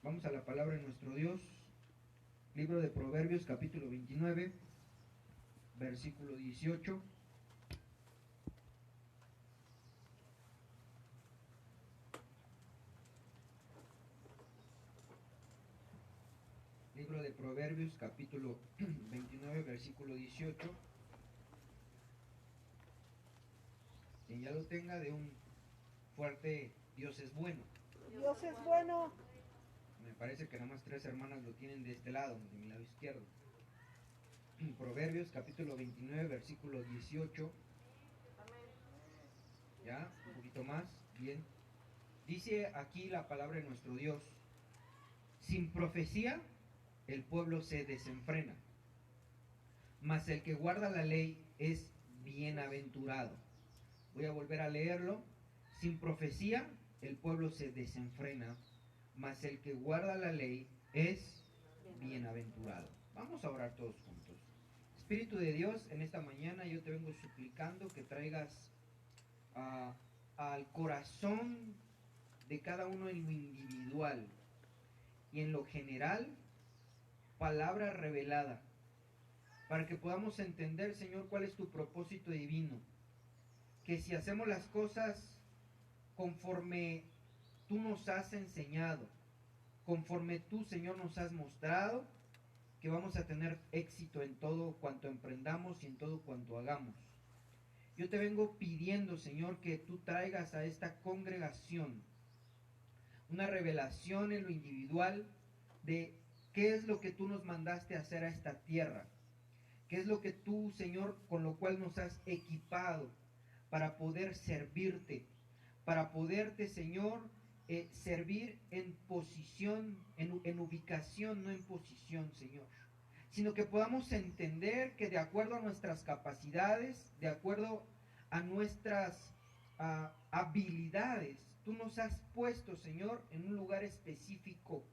Vamos a la palabra de nuestro Dios, libro de Proverbios, capítulo 29, versículo 18. Libro de Proverbios, capítulo 29, versículo 18. Quien ya lo tenga, de un fuerte Dios es bueno. Dios es bueno. Me parece que nada más 3 hermanas lo tienen de este lado, de mi lado izquierdo. Proverbios, capítulo 29, versículo 18. Ya, un poquito más, bien. Dice aquí la palabra de nuestro Dios: sin profecía el pueblo se desenfrena, mas el que guarda la ley es bienaventurado. Voy a volver a leerlo. Sin profecía el pueblo se desenfrena, mas el que guarda la ley es bienaventurado. Vamos a orar todos juntos. Espíritu de Dios, en esta mañana yo te vengo suplicando que traigas al corazón de cada uno en lo individual y en lo general palabra revelada, para que podamos entender, Señor, cuál es tu propósito divino. Que si hacemos las cosas conforme tú nos has enseñado, conforme tú, Señor, nos has mostrado, que vamos a tener éxito en todo cuanto emprendamos y en todo cuanto hagamos. Yo te vengo pidiendo, Señor, que tú traigas a esta congregación una revelación en lo individual de qué es lo que tú nos mandaste a hacer a esta tierra, qué es lo que tú, Señor, con lo cual nos has equipado para poder servirte, para poderte, Señor, servir en posición, en ubicación, no en posición, Señor, sino que podamos entender que de acuerdo a nuestras capacidades, de acuerdo a nuestras habilidades, tú nos has puesto, Señor, en un lugar específico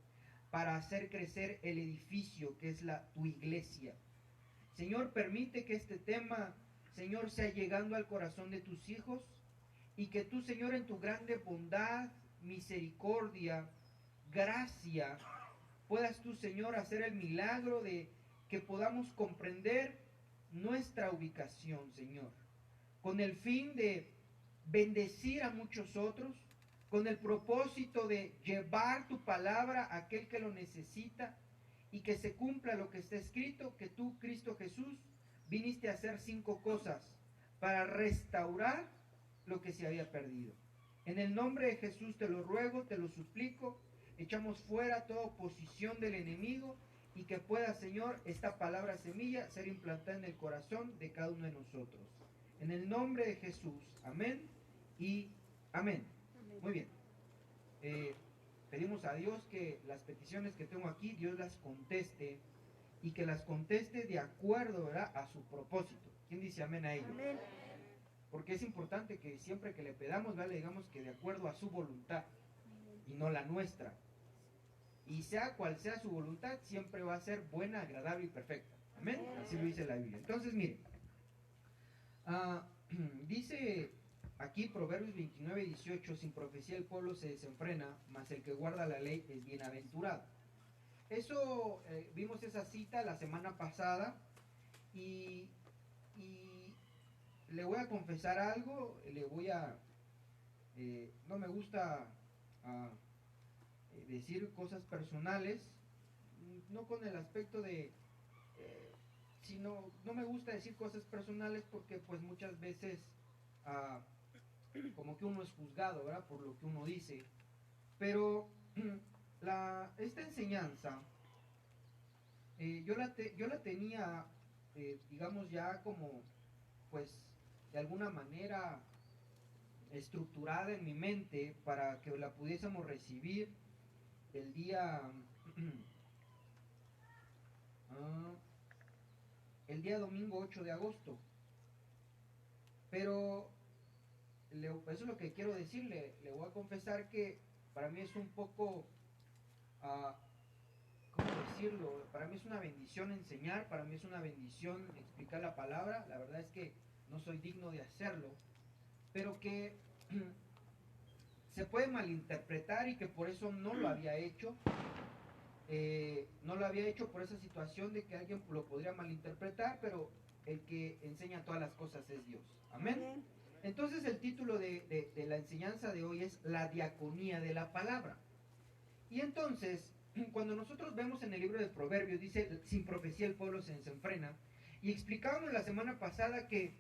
para hacer crecer el edificio que es tu iglesia. Señor, permite que este tema, Señor, sea llegando al corazón de tus hijos, y que tú, Señor, en tu grande bondad, misericordia, gracia, puedas tú, Señor, hacer el milagro de que podamos comprender nuestra ubicación, Señor, con el fin de bendecir a muchos otros, con el propósito de llevar tu palabra a aquel que lo necesita, y que se cumpla lo que está escrito, que tú, Cristo Jesús, viniste a hacer 5 cosas para restaurar lo que se había perdido. En el nombre de Jesús te lo ruego, te lo suplico, echamos fuera toda oposición del enemigo, y que pueda, Señor, esta palabra semilla ser implantada en el corazón de cada uno de nosotros. En el nombre de Jesús, amén y amén. Muy bien. Pedimos a Dios que las peticiones que tengo aquí, Dios las conteste, y que las conteste de acuerdo, ¿verdad?, a su propósito. ¿Quién dice amén a ello? Amén. Porque es importante que siempre que le pedamos, ¿verdad?, le digamos que de acuerdo a su voluntad y no la nuestra. Y sea cual sea su voluntad, siempre va a ser buena, agradable y perfecta. Amén. Así lo dice la Biblia. Entonces, miren, dice aquí Proverbios 29, 18: sin profecía el pueblo se desenfrena, mas el que guarda la ley es bienaventurado. Eso, vimos esa cita la semana pasada, y le voy a confesar algo, no me gusta decir cosas personales, no con el aspecto de, sino, no me gusta decir cosas personales porque pues muchas veces como que uno es juzgado, ¿verdad?, por lo que uno dice. Pero esta enseñanza yo la tenía, digamos, ya como, pues, de alguna manera estructurada en mi mente para que la pudiésemos recibir el día el día domingo 8 de agosto. Pero eso es lo que quiero decirle. Le voy a confesar que para mí es un poco, ¿cómo decirlo? Para mí es una bendición enseñar, para mí es una bendición explicar la palabra. La verdad es que no soy digno de hacerlo, pero que se puede malinterpretar y que por eso no lo había hecho. No lo había hecho por esa situación de que alguien lo podría malinterpretar, pero el que enseña todas las cosas es Dios. Amén. Entonces el título de la enseñanza de hoy es la diaconía de la palabra. Y entonces, cuando nosotros vemos en el libro de Proverbios, dice, sin profecía el pueblo se desenfrena, y explicábamos la semana pasada que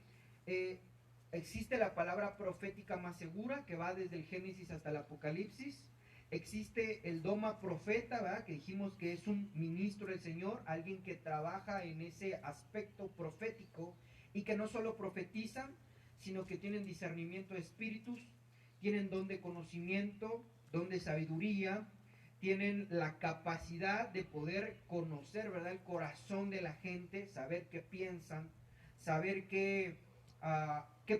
existe la palabra profética más segura, que va desde el Génesis hasta el Apocalipsis. Existe el doma profeta, ¿verdad? Que dijimos que es un ministro del Señor, alguien que trabaja en ese aspecto profético y que no solo profetizan, sino que tienen discernimiento de espíritus, tienen don de conocimiento, don de sabiduría, tienen la capacidad de poder conocer, ¿verdad?, el corazón de la gente, saber qué piensan, saber qué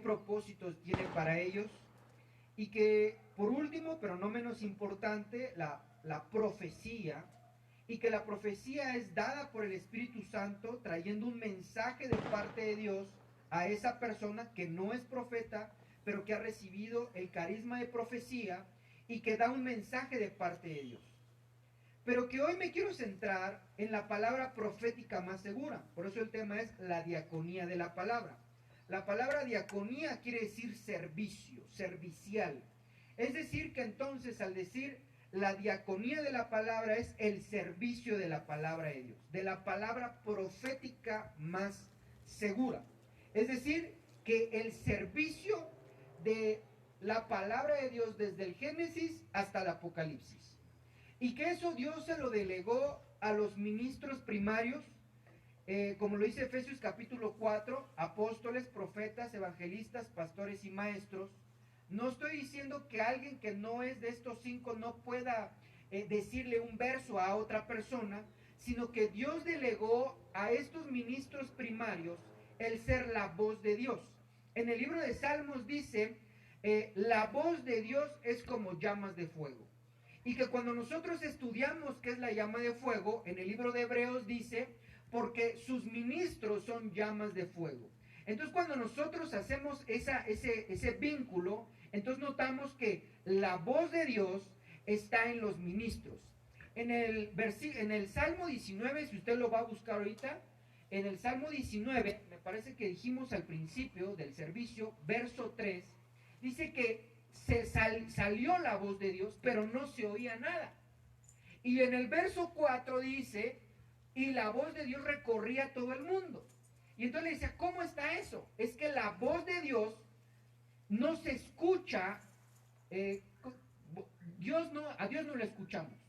propósitos tiene para ellos. Y que, por último, pero no menos importante, la profecía, y que la profecía es dada por el Espíritu Santo, trayendo un mensaje de parte de Dios a esa persona que no es profeta, pero que ha recibido el carisma de profecía y que da un mensaje de parte de Dios. Pero que hoy me quiero centrar en la palabra profética más segura. Por eso el tema es la diaconía de la palabra. La palabra diaconía quiere decir servicio, servicial. Es decir, que entonces al decir la diaconía de la palabra es el servicio de la palabra de Dios, de la palabra profética más segura. Es decir, que el servicio de la palabra de Dios desde el Génesis hasta el Apocalipsis. Y que eso Dios se lo delegó a los ministros primarios, como lo dice Efesios capítulo 4, apóstoles, profetas, evangelistas, pastores y maestros. No estoy diciendo que alguien que no es de estos 5 no pueda decirle un verso a otra persona, sino que Dios delegó a estos ministros primarios el ser la voz de Dios. En el libro de Salmos dice, la voz de Dios es como llamas de fuego. Y que cuando nosotros estudiamos qué es la llama de fuego, en el libro de Hebreos dice, porque sus ministros son llamas de fuego. Entonces cuando nosotros hacemos ese vínculo, entonces notamos que la voz de Dios está en los ministros. En el Salmo 19, si usted lo va a buscar ahorita, en el Salmo 19, me parece que dijimos al principio del servicio, verso 3, dice que salió la voz de Dios, pero no se oía nada. Y en el verso 4 dice, y la voz de Dios recorría todo el mundo. Y entonces le decía, ¿cómo está eso? Es que la voz de Dios no se escucha, a Dios no le escuchamos,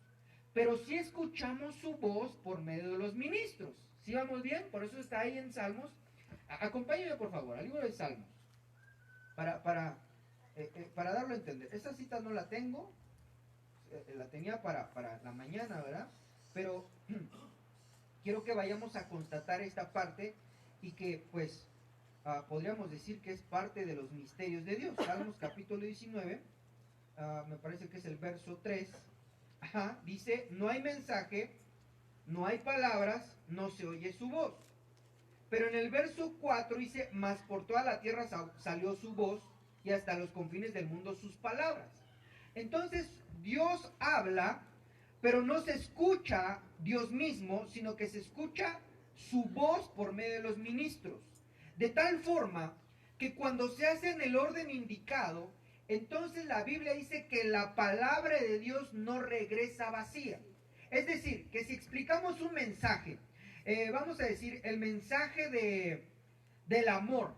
pero sí escuchamos su voz por medio de los ministros. ¿Sí vamos bien? Por eso está ahí en Salmos. Acompáñenme por favor al libro de Salmos, para darlo a entender. Esta cita no la tengo, la tenía para la mañana, ¿verdad? Pero quiero que vayamos a constatar esta parte y que pues podríamos decir que es parte de los misterios de Dios. Salmos capítulo 19, me parece que es el verso 3, dice, no hay mensaje, no hay palabras, no se oye su voz. Pero en el verso 4 dice, mas por toda la tierra salió su voz y hasta los confines del mundo sus palabras. Entonces Dios habla, pero no se escucha Dios mismo, sino que se escucha su voz por medio de los ministros. De tal forma que cuando se hace en el orden indicado, entonces la Biblia dice que la palabra de Dios no regresa vacía. Es decir, que si explicamos un mensaje, vamos a decir el mensaje del amor,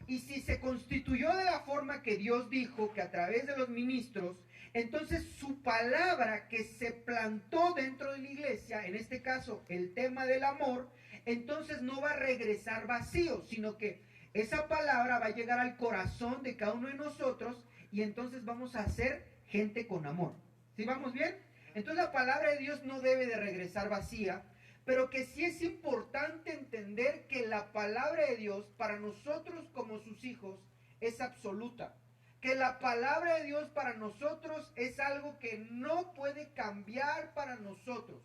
y si se constituyó de la forma que Dios dijo, que a través de los ministros, entonces su palabra que se plantó dentro de la iglesia, en este caso el tema del amor, entonces no va a regresar vacío, sino que esa palabra va a llegar al corazón de cada uno de nosotros y entonces vamos a ser gente con amor. ¿Sí vamos bien? Entonces la palabra de Dios no debe de regresar vacía, pero que sí es importante entender que la palabra de Dios para nosotros como sus hijos es absoluta. Que la palabra de Dios para nosotros es algo que no puede cambiar para nosotros.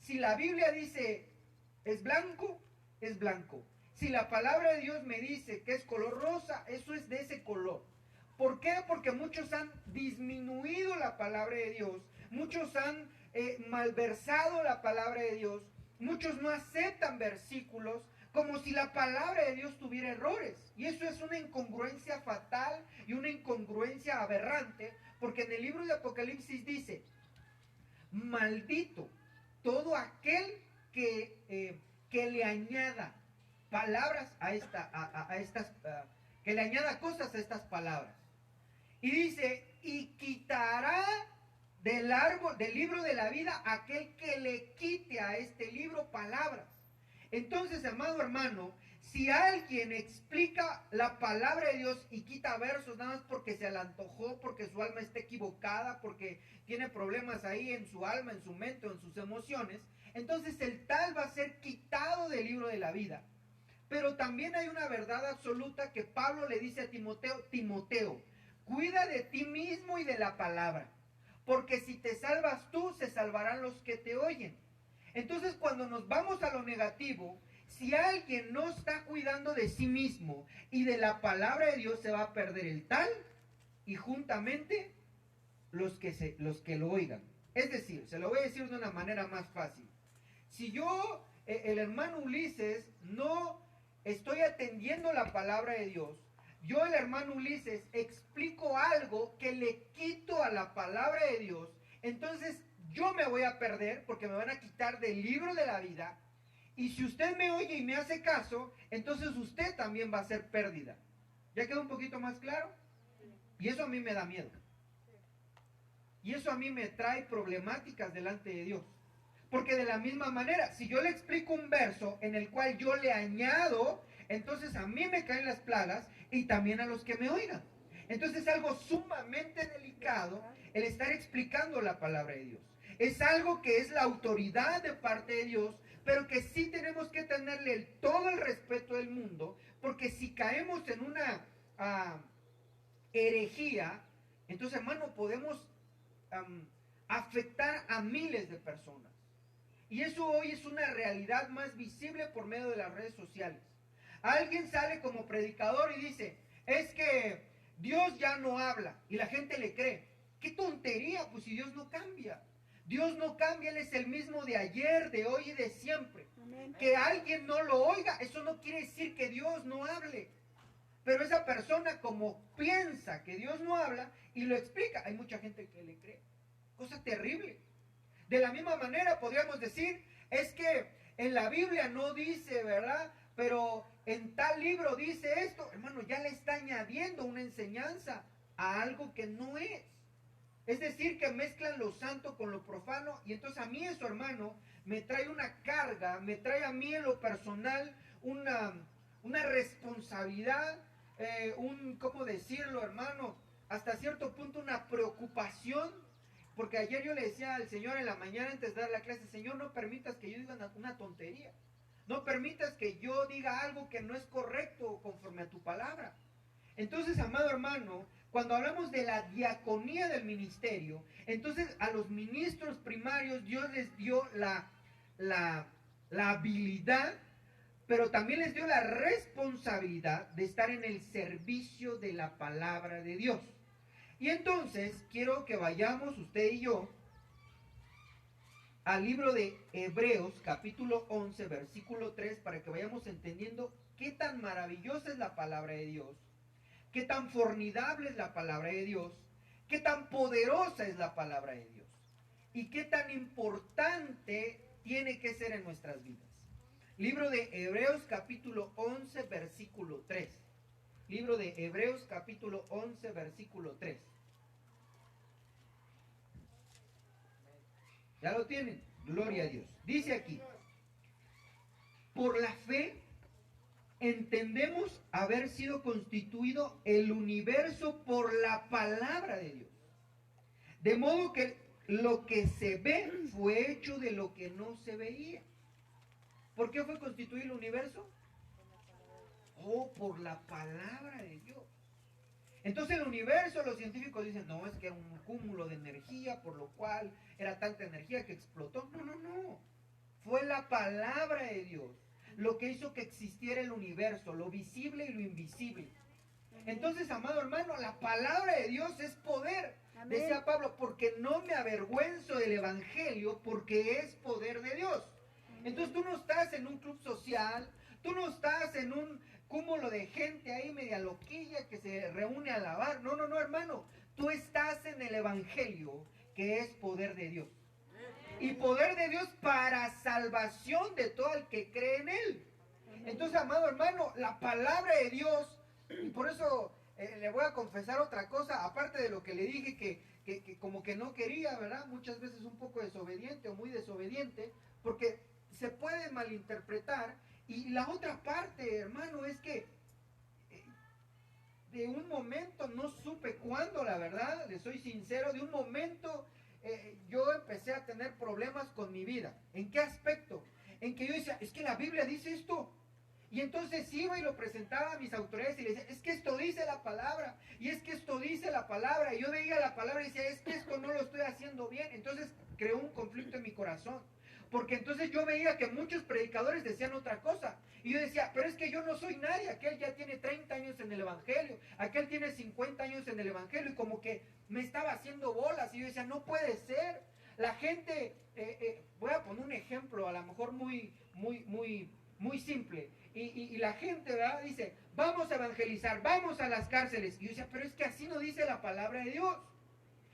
Si la Biblia dice es blanco, es blanco. Si la palabra de Dios me dice que es color rosa, eso es de ese color. ¿Por qué? Porque muchos han disminuido la palabra de Dios, muchos han malversado la palabra de Dios, muchos no aceptan versículos como si la palabra de Dios tuviera errores. Y eso es una incongruencia fatal y una incongruencia aberrante, porque en el libro de Apocalipsis dice, maldito todo aquel que le añada palabras que le añada cosas a estas palabras. Y dice, y quitará del libro de la vida aquel que le quite a este libro palabras. Entonces, amado hermano, si alguien explica la palabra de Dios y quita versos nada más porque se le antojó, porque su alma está equivocada, porque tiene problemas ahí en su alma, en su mente o en sus emociones, entonces el tal va a ser quitado del libro de la vida. Pero también hay una verdad absoluta que Pablo le dice a Timoteo, Timoteo, cuida de ti mismo y de la palabra, porque si te salvas tú, se salvarán los que te oyen. Entonces, cuando nos vamos a lo negativo, si alguien no está cuidando de sí mismo y de la palabra de Dios, se va a perder el tal y juntamente los que lo oigan. Es decir, se lo voy a decir de una manera más fácil. Si yo, el hermano Ulises, no estoy atendiendo la palabra de Dios, yo, el hermano Ulises, explico algo que le quito a la palabra de Dios, entonces yo me voy a perder porque me van a quitar del libro de la vida. Y si usted me oye y me hace caso, entonces usted también va a ser pérdida. ¿Ya quedó un poquito más claro? Y eso a mí me da miedo. Y eso a mí me trae problemáticas delante de Dios. Porque de la misma manera, si yo le explico un verso en el cual yo le añado, entonces a mí me caen las plagas y también a los que me oigan. Entonces es algo sumamente delicado el estar explicando la palabra de Dios. Es algo que es la autoridad de parte de Dios, pero que sí tenemos que tenerle todo el respeto del mundo, porque si caemos en una herejía, entonces, hermano, podemos afectar a miles de personas. Y eso hoy es una realidad más visible por medio de las redes sociales. Alguien sale como predicador y dice, es que Dios ya no habla, y la gente le cree. ¡Qué tontería! Pues si Dios no cambia. Dios no cambia, Él es el mismo de ayer, de hoy y de siempre. Amén. Que alguien no lo oiga, eso no quiere decir que Dios no hable. Pero esa persona, como piensa que Dios no habla y lo explica, hay mucha gente que le cree. Cosa terrible. De la misma manera podríamos decir, es que en la Biblia no dice, ¿verdad? Pero en tal libro dice esto. Hermano, ya le está añadiendo una enseñanza a algo que no es. Es decir, que mezclan lo santo con lo profano. Y entonces a mí eso, hermano, me trae una carga, me trae a mí en lo personal una responsabilidad, ¿cómo decirlo, hermano? Hasta cierto punto una preocupación. Porque ayer yo le decía al Señor en la mañana antes de dar la clase, Señor, no permitas que yo diga una tontería. No permitas que yo diga algo que no es correcto conforme a tu palabra. Entonces, amado hermano, cuando hablamos de la diaconía del ministerio, entonces a los ministros primarios Dios les dio la habilidad, pero también les dio la responsabilidad de estar en el servicio de la palabra de Dios. Y entonces quiero que vayamos usted y yo al libro de Hebreos capítulo 11 versículo 3 para que vayamos entendiendo qué tan maravillosa es la palabra de Dios, qué tan formidable es la palabra de Dios, qué tan poderosa es la palabra de Dios y qué tan importante tiene que ser en nuestras vidas. Libro de Hebreos capítulo 11 versículo 3. Libro de Hebreos capítulo 11 versículo 3. ¿Ya lo tienen? Gloria a Dios. Dice aquí, por la fe entendemos haber sido constituido el universo por la palabra de Dios. De modo que lo que se ve fue hecho de lo que no se veía. ¿Por qué fue constituido el universo? Oh, por la palabra de Dios. Entonces el universo, los científicos dicen, no, es que era un cúmulo de energía, por lo cual era tanta energía que explotó. No. Fue la palabra de Dios lo que hizo que existiera el universo, lo visible y lo invisible. Entonces, amado hermano, la palabra de Dios es poder. Amén. Decía Pablo, porque no me avergüenzo del evangelio, porque es poder de Dios. Entonces tú no estás en un club social, tú no estás en un cúmulo de gente ahí media loquilla que se reúne a alabar. No, no, no, hermano. Tú estás en el evangelio, que es poder de Dios. Y poder de Dios para salvación de todo el que cree en él. Entonces, amado hermano, la palabra de Dios, y por eso le voy a confesar otra cosa, aparte de lo que le dije que como que no quería, ¿verdad? Muchas veces un poco desobediente o muy desobediente, porque se puede malinterpretar. Y la otra parte, hermano, es que de un momento, no supe cuándo, la verdad, le soy sincero, de un momento yo empecé a tener problemas con mi vida. ¿En qué aspecto? En que yo decía, es que la Biblia dice esto. Y entonces iba y lo presentaba a mis autoridades y le decía, es que esto dice la palabra, y es que esto dice la palabra. Y yo veía la palabra y decía, es que esto no lo estoy haciendo bien. Entonces creó un conflicto en mi corazón. Porque entonces yo veía que muchos predicadores decían otra cosa. Y yo decía, pero es que yo no soy nadie. Aquel ya tiene 30 años en el evangelio. Aquel tiene 50 años en el evangelio. Y como que me estaba haciendo bolas. Y yo decía, no puede ser. La gente, voy a poner un ejemplo, a lo mejor muy simple. Y la gente, ¿verdad? Dice, vamos a evangelizar, vamos a las cárceles. Y yo decía, pero es que así no dice la palabra de Dios.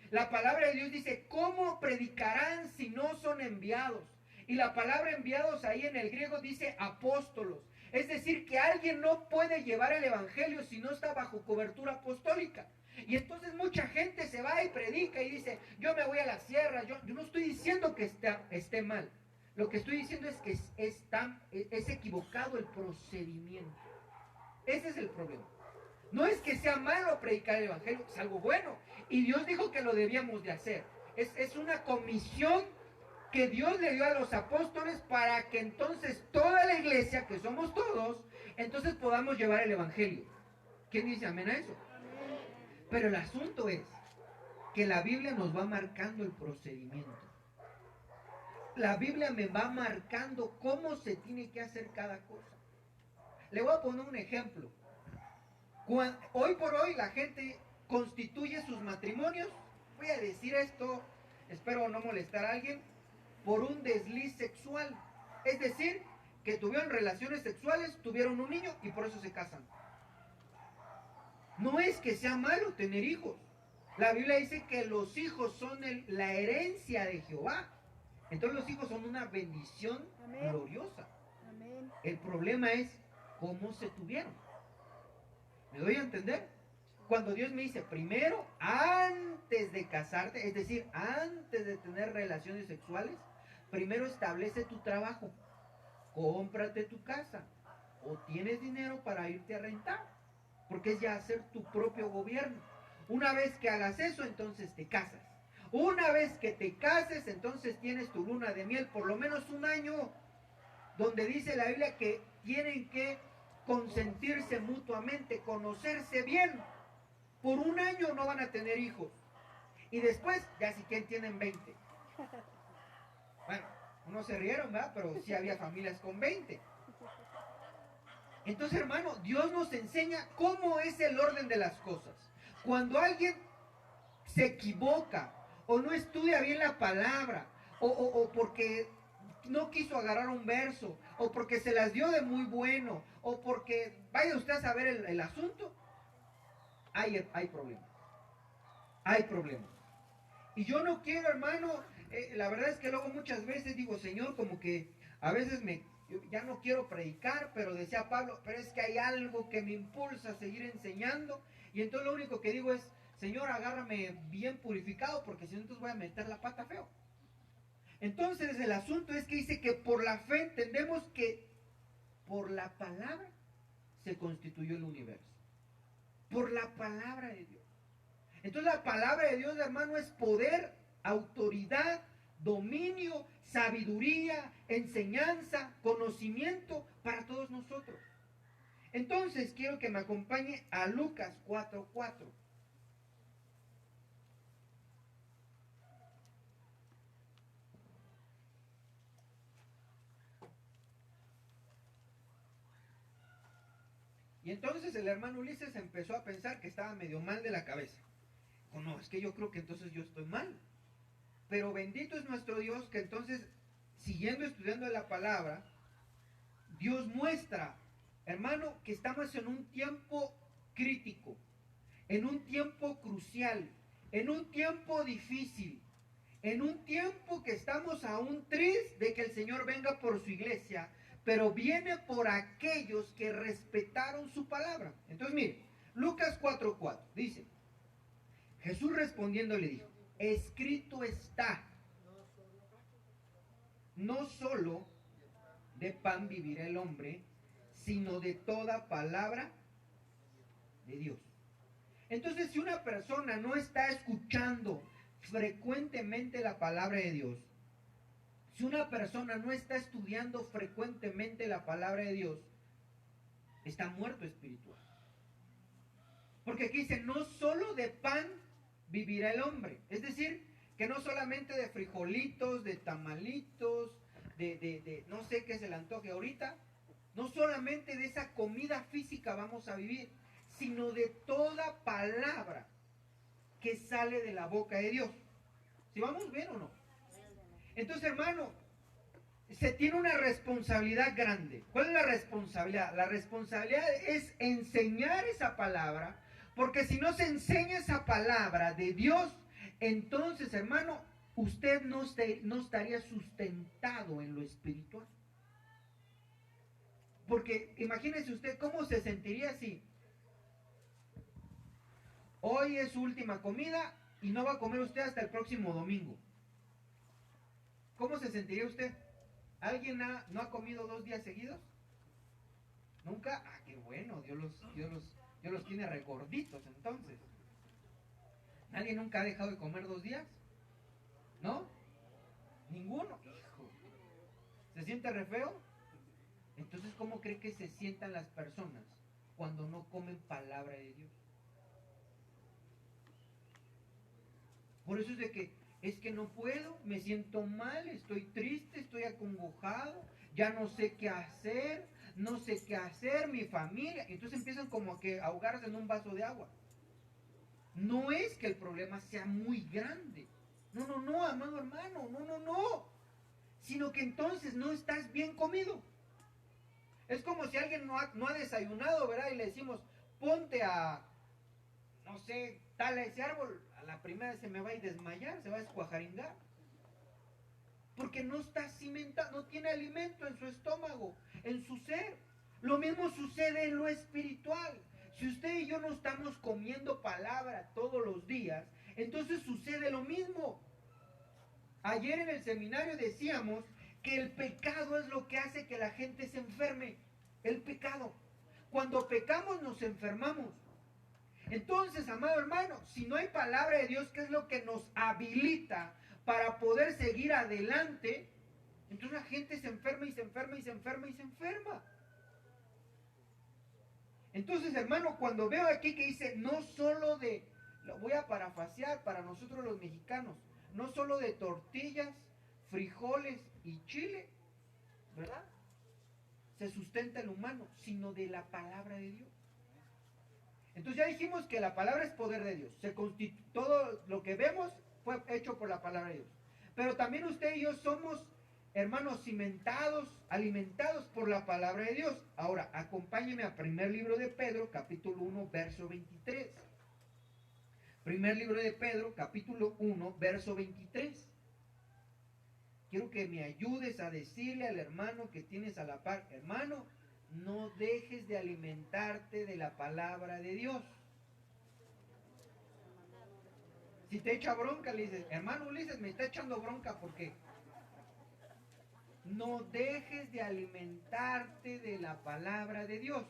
La palabra de Dios dice, ¿cómo predicarán si no son enviados? Y la palabra enviados ahí en el griego dice apóstolos. Es decir, que alguien no puede llevar el evangelio si no está bajo cobertura apostólica. Y entonces mucha gente se va y predica y dice, yo me voy a la sierra. Yo no estoy diciendo que esté mal. Lo que estoy diciendo es que es equivocado el procedimiento. Ese es el problema. No es que sea malo predicar el evangelio, es algo bueno. Y Dios dijo que lo debíamos de hacer. Es una comisión que Dios le dio a los apóstoles para que entonces toda la iglesia, que somos todos, entonces podamos llevar el evangelio. ¿Quién dice amén a eso? Pero el asunto es que la Biblia nos va marcando el procedimiento. La Biblia me va marcando cómo se tiene que hacer cada cosa. Le voy a poner un ejemplo. Hoy por hoy la gente constituye sus matrimonios, voy a decir esto, espero no molestar a alguien, por un desliz sexual. Es decir, que tuvieron relaciones sexuales, tuvieron un niño y por eso se casan. No es que sea malo tener hijos. La Biblia dice que los hijos son la herencia de Jehová. Entonces los hijos son una bendición Amén. gloriosa. Amén. El problema es cómo se tuvieron. ¿Me doy a entender? Cuando Dios me dice, primero, antes de casarte, es decir, antes de tener relaciones sexuales, primero establece tu trabajo, cómprate tu casa, o tienes dinero para irte a rentar, porque es ya hacer tu propio gobierno. Una vez que hagas eso, entonces te casas. Una vez que te cases, entonces tienes tu luna de miel, por lo menos un año, donde dice la Biblia que tienen que consentirse mutuamente, conocerse bien. Por un año no van a tener hijos. Y después, ya si quieren, tienen 20. Bueno, no se rieron, ¿verdad? Pero sí había familias con 20. Entonces, hermano, Dios nos enseña cómo es el orden de las cosas. Cuando alguien se equivoca o no estudia bien la palabra o porque no quiso agarrar un verso o porque se las dio de muy bueno o porque vaya usted a saber el asunto, hay problemas. Hay problemas. Y yo no quiero, hermano, la verdad es que luego muchas veces digo, Señor, como que a veces yo ya no quiero predicar, pero decía Pablo, pero es que hay algo que me impulsa a seguir enseñando. Y entonces lo único que digo es, Señor, agárrame bien purificado, porque si no, entonces voy a meter la pata feo. Entonces el asunto es que dice que por la fe entendemos que por la palabra se constituyó el universo. Por la palabra de Dios. Entonces la palabra de Dios, hermano, es poder, autoridad, dominio, sabiduría, enseñanza, conocimiento para todos nosotros. Entonces quiero que me acompañe a Lucas 4:4. Y entonces el hermano Ulises empezó a pensar que estaba medio mal de la cabeza. Dijo, no, es que yo creo que entonces yo estoy mal. Pero bendito es nuestro Dios que entonces, siguiendo estudiando la palabra, Dios muestra, hermano, que estamos en un tiempo crítico, en un tiempo crucial, en un tiempo difícil, en un tiempo que estamos aún tristes de que el Señor venga por su iglesia, pero viene por aquellos que respetaron su palabra. Entonces mire, Lucas 4:4 dice, Jesús respondiendo le dijo, escrito está, no solo de pan vivirá el hombre, sino de toda palabra de Dios. Entonces, si una persona no está escuchando frecuentemente la palabra de Dios, si una persona no está estudiando frecuentemente la palabra de Dios, está muerto espiritual. Porque aquí dice, no solo de pan vivirá el hombre. Es decir, que no solamente de frijolitos, de tamalitos, de no sé qué se le antoje ahorita, no solamente de esa comida física vamos a vivir, sino de toda palabra que sale de la boca de Dios. ¿Si vamos bien o no? Entonces, hermano, se tiene una responsabilidad grande. ¿Cuál es la responsabilidad? La responsabilidad es enseñar esa palabra, porque si no se enseña esa palabra de Dios, entonces, hermano, usted no estaría sustentado en lo espiritual. Porque imagínese usted cómo se sentiría si hoy es su última comida y no va a comer usted hasta el próximo domingo. ¿Cómo se sentiría usted? ¿Alguien no ha comido 2 días seguidos? ¿Nunca? Ah, qué bueno, Dios los tiene regorditos entonces. ¿Nadie nunca ha dejado de comer 2 días? ¿No? ¿Ninguno? Hijo. ¿Se siente re feo? Entonces, ¿cómo cree que se sientan las personas cuando no comen palabra de Dios? Por eso es que no puedo, me siento mal, estoy triste, estoy acongojado, ya no sé qué hacer, mi familia. Entonces empiezan como que a ahogarse en un vaso de agua. No es que el problema sea muy grande. No, amado hermano, no. Sino que entonces no estás bien comido. Es como si alguien no ha desayunado, ¿verdad? Y le decimos, ponte a, no sé, tala ese árbol. A la primera se me va a desmayar, se va a escuajaringar. Porque no está cimentado, no tiene alimento en su estómago, en su ser. Lo mismo sucede en lo espiritual. Si usted y yo no estamos comiendo palabra todos los días, entonces sucede lo mismo. Ayer en el seminario decíamos que el pecado es lo que hace que la gente se enferme. El pecado. Cuando pecamos nos enfermamos. Entonces, amado hermano, si no hay palabra de Dios, ¿qué es lo que nos habilita para poder seguir adelante? Entonces la gente se enferma y se enferma y se enferma y se enferma. Entonces, hermano, cuando veo aquí que dice, no solo de, lo voy a parafasear para nosotros los mexicanos, no solo de tortillas, frijoles y chile, ¿verdad? Se sustenta el humano, sino de la palabra de Dios. Entonces ya dijimos que la palabra es poder de Dios. Todo lo que vemos fue hecho por la palabra de Dios. Pero también usted y yo somos, hermanos, cimentados, alimentados por la palabra de Dios. Ahora, acompáñeme al primer libro de Pedro, capítulo 1, verso 23. Primer libro de Pedro, capítulo 1, verso 23. Quiero que me ayudes a decirle al hermano que tienes a la par, hermano, no dejes de alimentarte de la palabra de Dios. Si te echa bronca, le dices, hermano Ulises, me está echando bronca porque no dejes de alimentarte de la palabra de Dios.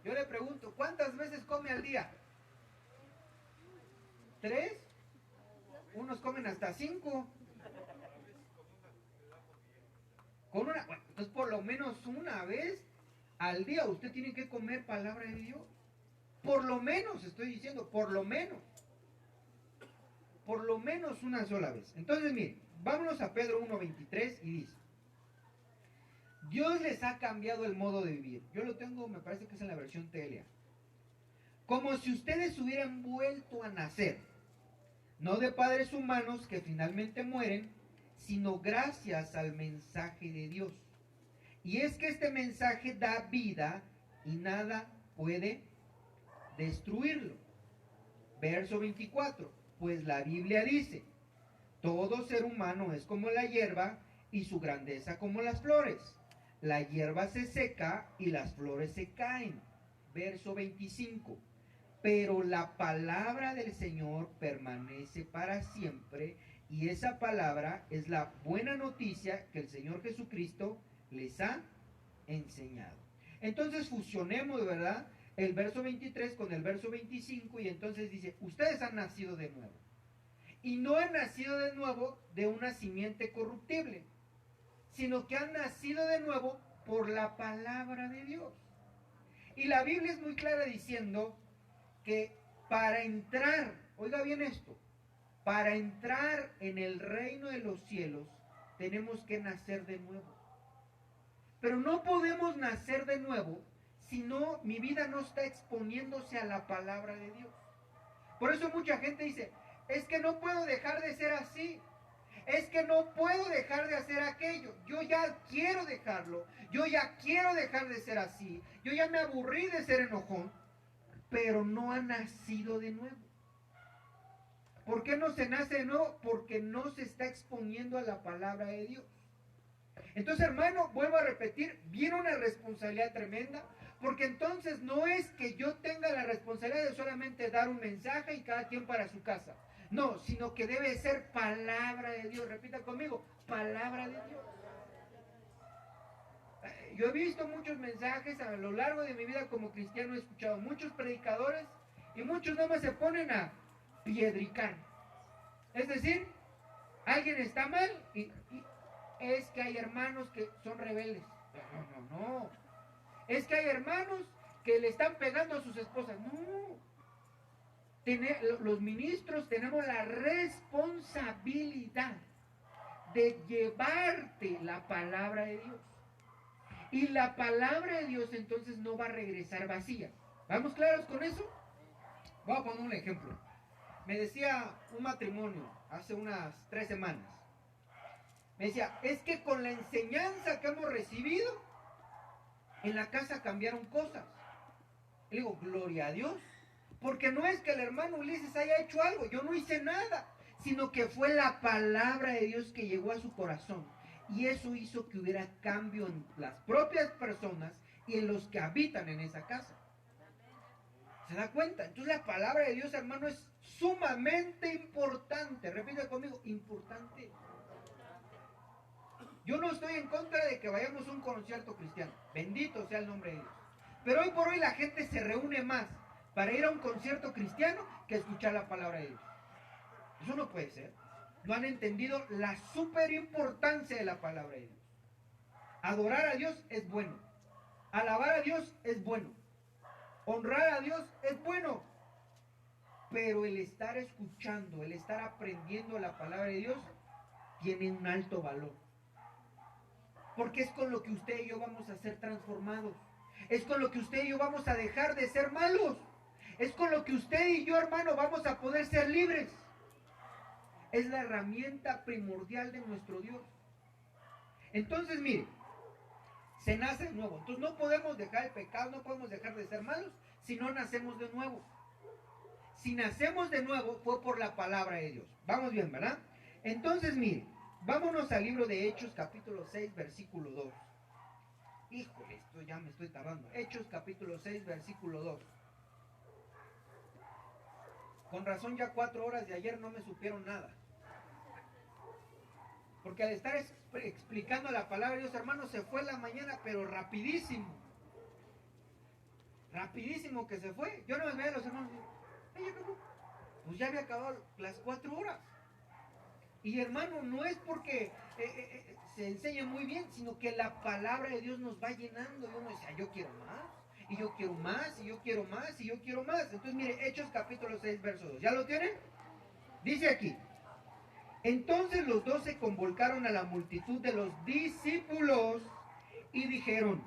Yo le pregunto, ¿cuántas veces come al día? 3, unos comen hasta 5. Bueno, entonces por lo menos una vez al día usted tiene que comer palabra de Dios. Por lo menos, estoy diciendo, por lo menos una sola vez. Entonces, mire, vámonos a Pedro 1.23 y dice, Dios les ha cambiado el modo de vivir. Yo lo tengo, me parece que es en la versión TLA. Como si ustedes hubieran vuelto a nacer, no de padres humanos que finalmente mueren, sino gracias al mensaje de Dios. Y es que este mensaje da vida y nada puede destruirlo. Verso 24, pues la Biblia dice, todo ser humano es como la hierba y su grandeza como las flores. La hierba se seca y las flores se caen. Verso 25, pero la palabra del Señor permanece para siempre, y esa palabra es la buena noticia que el Señor Jesucristo les ha enseñado. Entonces fusionemos, ¿verdad?, el verso 23 con el verso 25, y entonces dice, ustedes han nacido de nuevo. Y no han nacido de nuevo de una simiente corruptible, sino que han nacido de nuevo por la palabra de Dios. Y la Biblia es muy clara diciendo que para entrar, oiga bien esto, para entrar en el reino de los cielos tenemos que nacer de nuevo. Pero no podemos nacer de nuevo si no, mi vida no está exponiéndose a la palabra de Dios. Por eso mucha gente dice, es que no puedo dejar de ser así, es que no puedo dejar de hacer aquello, yo ya quiero dejarlo, yo ya quiero dejar de ser así, yo ya me aburrí de ser enojón, pero no ha nacido de nuevo. ¿Por qué no se nace de nuevo? Porque no se está exponiendo a la palabra de Dios. Entonces, hermano, vuelvo a repetir, viene una responsabilidad tremenda, porque entonces no es que yo tenga la responsabilidad de solamente dar un mensaje y cada quien para su casa. No, sino que debe ser palabra de Dios. Repita conmigo, palabra de Dios. Yo he visto muchos mensajes a lo largo de mi vida como cristiano, he escuchado muchos predicadores y muchos nada más se ponen a piedricar. Es decir, alguien está mal y es que hay hermanos que son rebeldes. No. Es que hay hermanos que le están pegando a sus esposas. No. Los ministros tenemos la responsabilidad de llevarte la palabra de Dios. Y la palabra de Dios entonces no va a regresar vacía. ¿Vamos claros con eso? Voy a poner un ejemplo. Me decía un matrimonio hace unas 3 semanas. Me decía, es que con la enseñanza que hemos recibido, en la casa cambiaron cosas. Le digo, gloria a Dios. Porque no es que el hermano Ulises haya hecho algo, yo no hice nada, sino que fue la palabra de Dios que llegó a su corazón. Y eso hizo que hubiera cambio en las propias personas y en los que habitan en esa casa. ¿Se da cuenta? Entonces la palabra de Dios, hermano, es sumamente importante. Repita conmigo, importante. Yo no estoy en contra de que vayamos a un concierto cristiano. Bendito sea el nombre de Dios. Pero hoy por hoy la gente se reúne más para ir a un concierto cristiano que escuchar la palabra de Dios. Eso no puede ser. No han entendido la súper importancia de la palabra de Dios. Adorar a Dios es bueno. Alabar a Dios es bueno. Honrar a Dios es bueno. Pero el estar escuchando, el estar aprendiendo la palabra de Dios, tiene un alto valor. Porque es con lo que usted y yo vamos a ser transformados. Es con lo que usted y yo vamos a dejar de ser malos. Es con lo que usted y yo, hermano, vamos a poder ser libres. Es la herramienta primordial de nuestro Dios. Entonces, mire, se nace de nuevo. Entonces no podemos dejar el pecado, no podemos dejar de ser malos si no nacemos de nuevo. Si nacemos de nuevo fue por la palabra de Dios. Vamos bien, ¿verdad? Entonces, mire, vámonos al libro de Hechos, capítulo 6, versículo 2. Híjole, esto ya me estoy tardando. Hechos, capítulo 6, versículo 2. Con razón ya 4 horas de ayer no me supieron nada. Porque al estar explicando la palabra de Dios, hermano, se fue la mañana, pero rapidísimo. Rapidísimo que se fue. Yo no me veía a los hermanos. Pues ya había acabado las 4 horas. Y hermano, no es porque se enseña muy bien, sino que la palabra de Dios nos va llenando. Y uno dice, yo quiero más, y yo quiero más, y yo quiero más, y yo quiero más. Entonces mire, Hechos capítulo 6, verso 2. ¿Ya lo tienen? Dice aquí, entonces los 12 convocaron a la multitud de los discípulos y dijeron,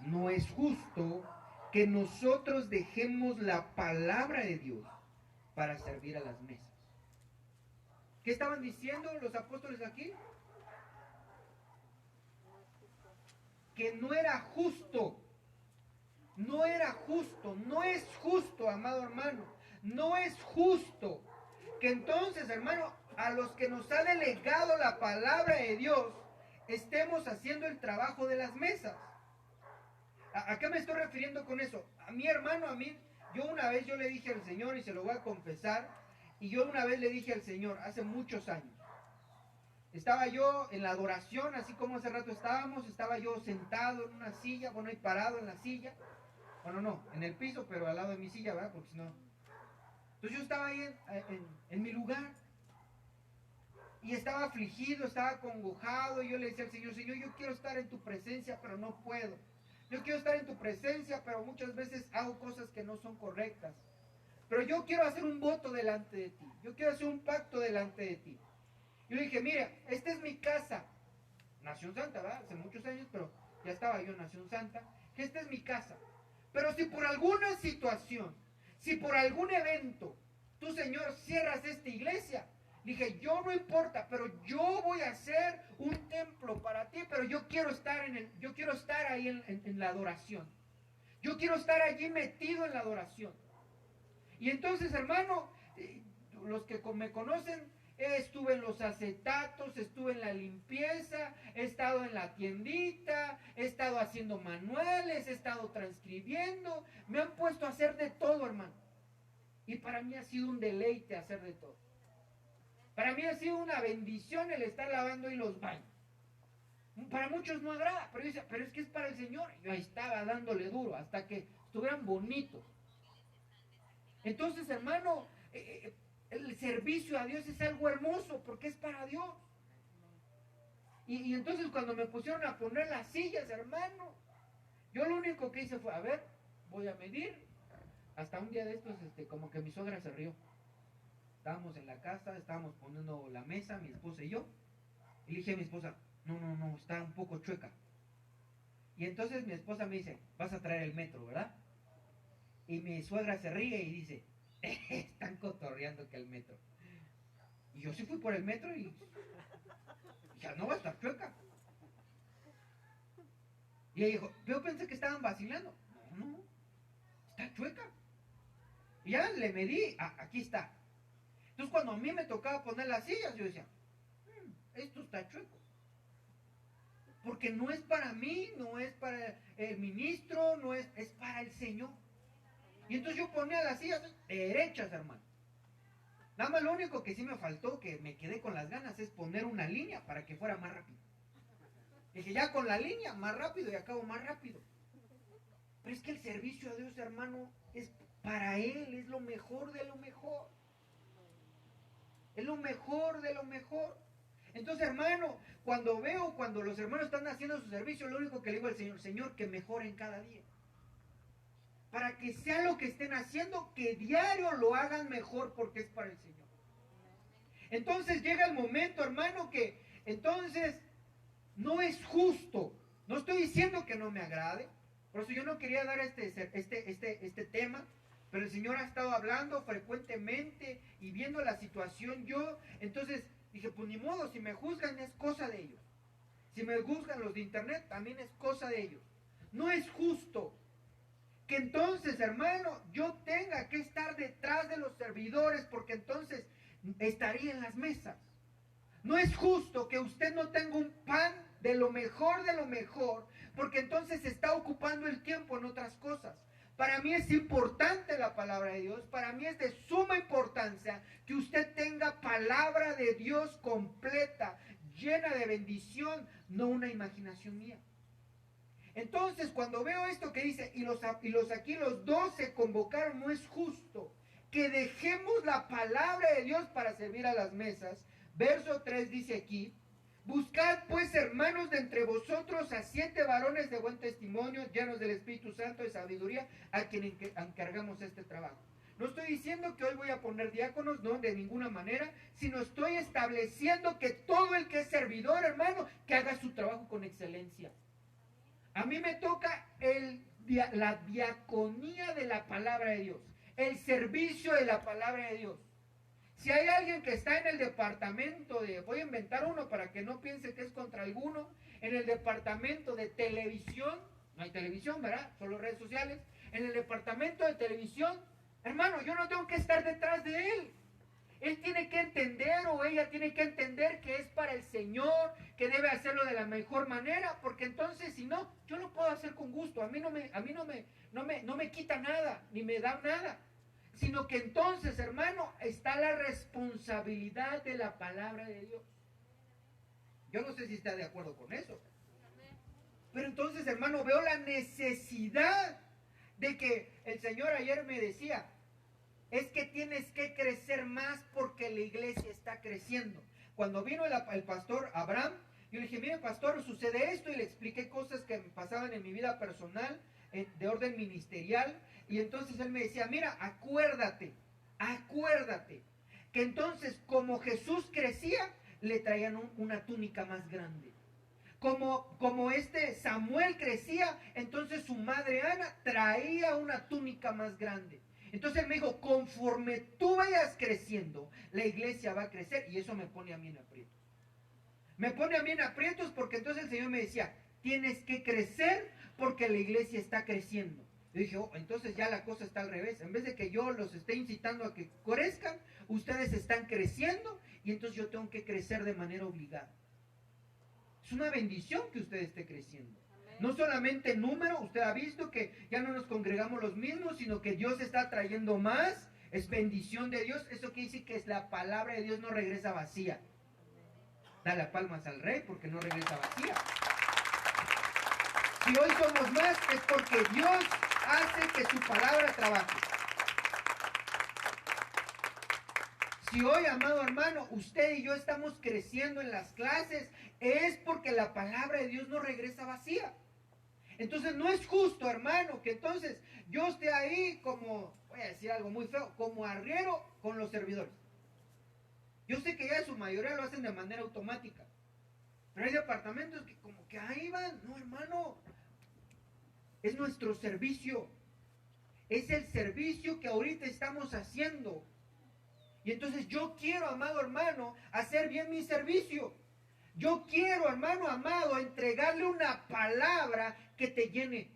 no es justo que nosotros dejemos la palabra de Dios para servir a las mesas. ¿Qué estaban diciendo los apóstoles aquí? Que no era justo. No era justo, no es justo, amado hermano, no es justo que entonces, hermano, a los que nos ha delegado la palabra de Dios, estemos haciendo el trabajo de las mesas. ¿A qué me estoy refiriendo con eso? A mi hermano, yo una vez yo le dije al Señor, y se lo voy a confesar, y yo una vez le dije al Señor, hace muchos años, estaba yo en la adoración, así como hace rato estaba yo sentado en una silla, bueno, y parado en la silla, bueno, no, en el piso, pero al lado de mi silla, ¿verdad? Porque si no... Entonces yo estaba ahí en mi lugar, y estaba afligido, estaba acongojado, y yo le decía al Señor, Señor, yo quiero estar en tu presencia, pero no puedo. Yo quiero estar en tu presencia, pero muchas veces hago cosas que no son correctas. Pero yo quiero hacer un voto delante de ti, yo quiero hacer un pacto delante de ti. Yo le dije, mira, esta es mi casa, Nación Santa, ¿verdad? Hace muchos años, pero ya estaba yo en Nación Santa, que esta es mi casa. Pero si por alguna situación, si por algún evento, tú, Señor, cierras esta iglesia, dije, yo no importa, pero yo voy a hacer un templo para ti, pero yo quiero estar ahí en la adoración. Yo quiero estar allí metido en la adoración. Y entonces, hermano, los que me conocen, estuve en los acetatos, estuve en la limpieza, he estado en la tiendita, he estado haciendo manuales, he estado transcribiendo, me han puesto a hacer de todo, hermano. Y para mí ha sido un deleite hacer de todo. Para mí ha sido una bendición el estar lavando ahí los baños. Para muchos no agrada, pero yo decía, pero es que es para el Señor. Yo ahí estaba dándole duro hasta que estuvieran bonitos. Entonces, hermano, el servicio a Dios es algo hermoso porque es para Dios. Y entonces cuando me pusieron a poner las sillas, hermano, yo lo único que hice fue, a ver, voy a medir. Hasta un día de estos, como que mi suegra se rió. Estábamos en la casa, estábamos poniendo la mesa, mi esposa y yo. Y le dije a mi esposa, no, está un poco chueca. Y entonces mi esposa me dice, vas a traer el metro, ¿verdad? Y mi suegra se ríe y dice, están cotorreando que el metro. Y yo sí fui por el metro y ya no va a estar chueca. Y ella dijo, yo pensé que estaban vacilando. No, está chueca. Y ya le medí, aquí está. Entonces cuando a mí me tocaba poner las sillas, yo decía, esto está chueco. Porque no es para mí, no es para el ministro, es para el Señor. Y entonces yo ponía las sillas derechas, hermano. Nada más lo único que sí me faltó, que me quedé con las ganas, es poner una línea para que fuera más rápido. Dije, ya con la línea, más rápido y acabo más rápido. Pero es que el servicio a Dios, hermano, es para Él, es lo mejor de lo mejor. Es lo mejor de lo mejor. Entonces, hermano, cuando los hermanos están haciendo su servicio, lo único que le digo al Señor, Señor, que mejoren cada día. Para que sea lo que estén haciendo, que diario lo hagan mejor porque es para el Señor. Entonces llega el momento, hermano, que entonces no es justo. No estoy diciendo que no me agrade, por eso yo no quería dar este tema, pero el Señor ha estado hablando frecuentemente y viendo la situación yo, entonces dije, pues ni modo, si me juzgan es cosa de ellos. Si me juzgan los de internet, también es cosa de ellos. No es justo que entonces, hermano, yo tenga que estar detrás de los servidores porque entonces estaría en las mesas. No es justo que usted no tenga un pan de lo mejor porque entonces está ocupando el tiempo en otras cosas. Para mí es importante la palabra de Dios, para mí es de suma importancia que usted tenga palabra de Dios completa, llena de bendición, no una imaginación mía. Entonces, cuando veo esto que dice, aquí los 12 convocaron, no es justo que dejemos la palabra de Dios para servir a las mesas. Verso 3 dice aquí, buscad pues, hermanos, de entre vosotros a 7 varones de buen testimonio, llenos del Espíritu Santo y sabiduría, a quien encargamos este trabajo. No estoy diciendo que hoy voy a poner diáconos, no, de ninguna manera, sino estoy estableciendo que todo el que es servidor, hermano, que haga su trabajo con excelencia. A mí me toca la diaconía de la palabra de Dios, el servicio de la palabra de Dios. Si hay alguien que está en el departamento de, voy a inventar uno para que no piense que es contra alguno, en el departamento de televisión, no hay televisión, ¿verdad? Solo redes sociales. En el departamento de televisión, hermano, yo no tengo que estar detrás de él. Él tiene que entender o ella tiene que entender que es para el Señor, que debe hacerlo de la mejor manera, porque entonces si no, yo lo puedo hacer con gusto. A mí no me quita nada, ni me da nada. Sino que entonces, hermano, está la responsabilidad de la palabra de Dios. Yo no sé si está de acuerdo con eso. Pero entonces, hermano, veo la necesidad de que el Señor ayer me decía, es que tienes que crecer más porque la iglesia está creciendo. Cuando vino el pastor Abraham, yo le dije, mire pastor, sucede esto, y le expliqué cosas que me pasaban en mi vida personal, de orden ministerial, y entonces él me decía, mira, acuérdate, que entonces como Jesús crecía, le traían una túnica más grande. Como Samuel crecía, entonces su madre Ana traía una túnica más grande. Entonces él me dijo, conforme tú vayas creciendo, la iglesia va a crecer, y eso me pone a mí en aprietos. Me pone a mí en aprietos porque entonces el Señor me decía, tienes que crecer porque la iglesia está creciendo. Yo dije, oh, entonces ya la cosa está al revés. En vez de que yo los esté incitando a que crezcan, ustedes están creciendo y entonces yo tengo que crecer de manera obligada. Es una bendición que usted esté creciendo. No solamente en número, usted ha visto que ya no nos congregamos los mismos, sino que Dios está trayendo más, es bendición de Dios. Eso quiere decir que la palabra de Dios no regresa vacía. Dale palmas al Rey porque no regresa vacía. Si hoy somos más es porque Dios hace que su palabra trabaje. Si hoy, amado hermano, usted y yo estamos creciendo en las clases, es porque la palabra de Dios no regresa vacía. Entonces no es justo, hermano, que entonces yo esté ahí como, voy a decir algo muy feo, como arriero con los servidores. Yo sé que ya su mayoría lo hacen de manera automática, pero hay departamentos que como que ahí van. No, hermano, es nuestro servicio, es el servicio que ahorita estamos haciendo. Y entonces yo quiero, amado hermano, hacer bien mi servicio. Yo quiero, hermano amado, entregarle una palabra que te llene.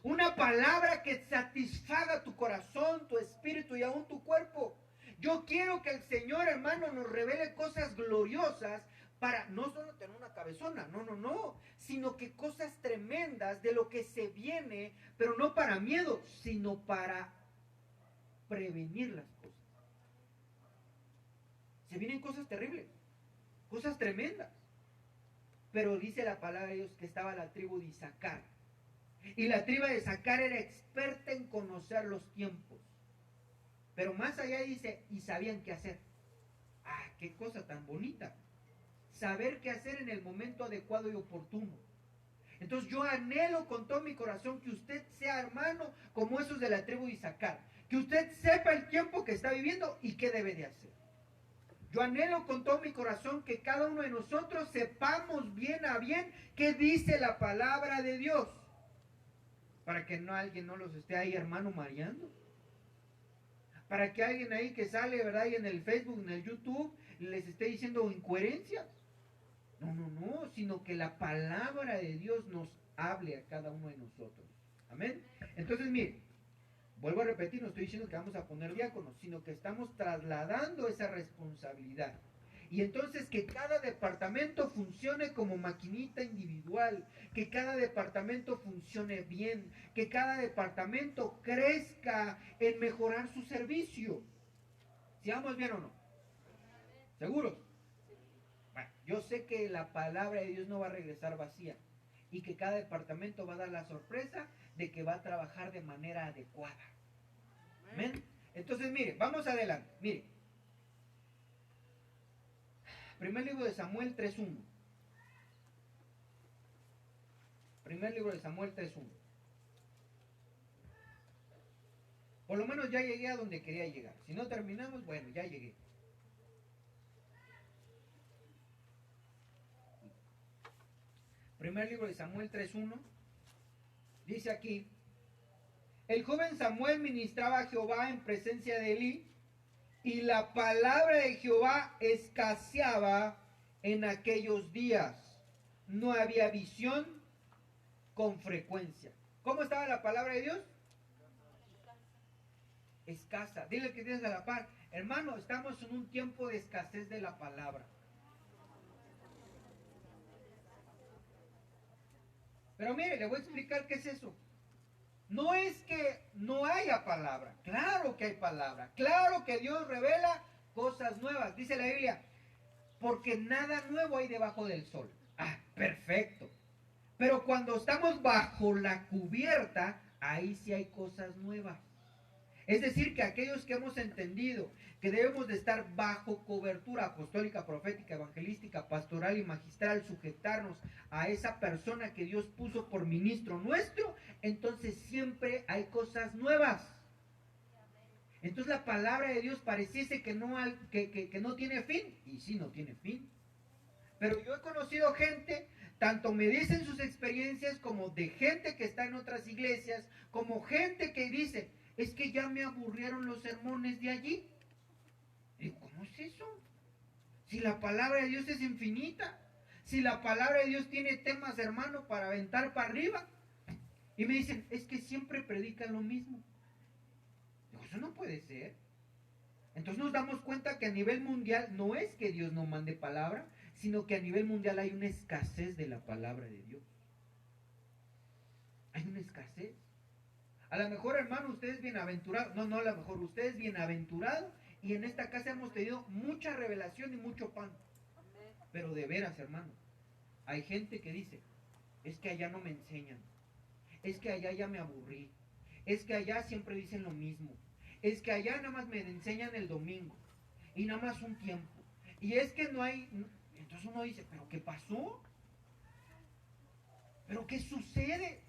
Una palabra que satisfaga tu corazón, tu espíritu y aún tu cuerpo. Yo quiero que el Señor, hermano, nos revele cosas gloriosas para no solo tener una cabezona, no, sino que cosas tremendas de lo que se viene, pero no para miedo, sino para prevenir las cosas. Se vienen cosas terribles, cosas tremendas. Pero dice la palabra de Dios que estaba la tribu de Isaacar. Y la tribu de Isaacar era experta en conocer los tiempos. Pero más allá dice, y sabían qué hacer. Ah, qué cosa tan bonita. Saber qué hacer en el momento adecuado y oportuno. Entonces yo anhelo con todo mi corazón que usted sea, hermano, como esos de la tribu de Isaacar. Que usted sepa el tiempo que está viviendo y qué debe de hacer. Yo anhelo con todo mi corazón que cada uno de nosotros sepamos bien a bien qué dice la palabra de Dios. Para que alguien no los esté ahí, hermano, mareando. Para que alguien ahí que sale, ¿verdad? Y en el Facebook, en el YouTube, les esté diciendo incoherencias. No, sino que la palabra de Dios nos hable a cada uno de nosotros. Amén. Entonces, mire, vuelvo a repetir, no estoy diciendo que vamos a poner diáconos, sino que estamos trasladando esa responsabilidad. Y entonces que cada departamento funcione como maquinita individual, que cada departamento funcione bien, que cada departamento crezca en mejorar su servicio. ¿Sí vamos bien o no? ¿Seguros? Bueno, yo sé que la palabra de Dios no va a regresar vacía y que cada departamento va a dar la sorpresa de que va a trabajar de manera adecuada. ¿Amén? Entonces, mire, vamos adelante. Mire. Primer libro de Samuel 3.1. Primer libro de Samuel 3.1. Por lo menos ya llegué a donde quería llegar. Si no terminamos, bueno, ya llegué. Primer libro de Samuel 3.1. Dice aquí, el joven Samuel ministraba a Jehová en presencia de Elí, y la palabra de Jehová escaseaba en aquellos días. No había visión con frecuencia. ¿Cómo estaba la palabra de Dios? Escasa. Dile que tienes a la par. Hermano, estamos en un tiempo de escasez de la palabra. Pero mire, le voy a explicar qué es eso. No es que no haya palabra. Claro que hay palabra. Claro que Dios revela cosas nuevas. Dice la Biblia, porque nada nuevo hay debajo del sol. Ah, perfecto. Pero cuando estamos bajo la cubierta, ahí sí hay cosas nuevas. Es decir, que aquellos que hemos entendido que debemos de estar bajo cobertura apostólica, profética, evangelística, pastoral y magistral, sujetarnos a esa persona que Dios puso por ministro nuestro, entonces siempre hay cosas nuevas. Entonces la palabra de Dios pareciese que no tiene fin, y sí no tiene fin. Pero yo he conocido gente, tanto me dicen sus experiencias como de gente que está en otras iglesias, como gente que dice, es que ya me aburrieron los sermones de allí. Digo, ¿cómo es eso? Si la palabra de Dios es infinita, si la palabra de Dios tiene temas, hermano, para aventar para arriba. Y me dicen, es que siempre predican lo mismo. Digo, eso no puede ser. Entonces nos damos cuenta que a nivel mundial no es que Dios no mande palabra, sino que a nivel mundial hay una escasez de la palabra de Dios. Hay una escasez. A lo mejor, hermano, usted es bienaventurado. No, a lo mejor usted es bienaventurado y en esta casa hemos tenido mucha revelación y mucho pan. Pero de veras, hermano, hay gente que dice, es que allá no me enseñan. Es que allá ya me aburrí. Es que allá siempre dicen lo mismo. Es que allá nada más me enseñan el domingo. Y nada más un tiempo. Y es que no hay... Entonces uno dice, ¿pero qué pasó? ¿Pero qué sucede?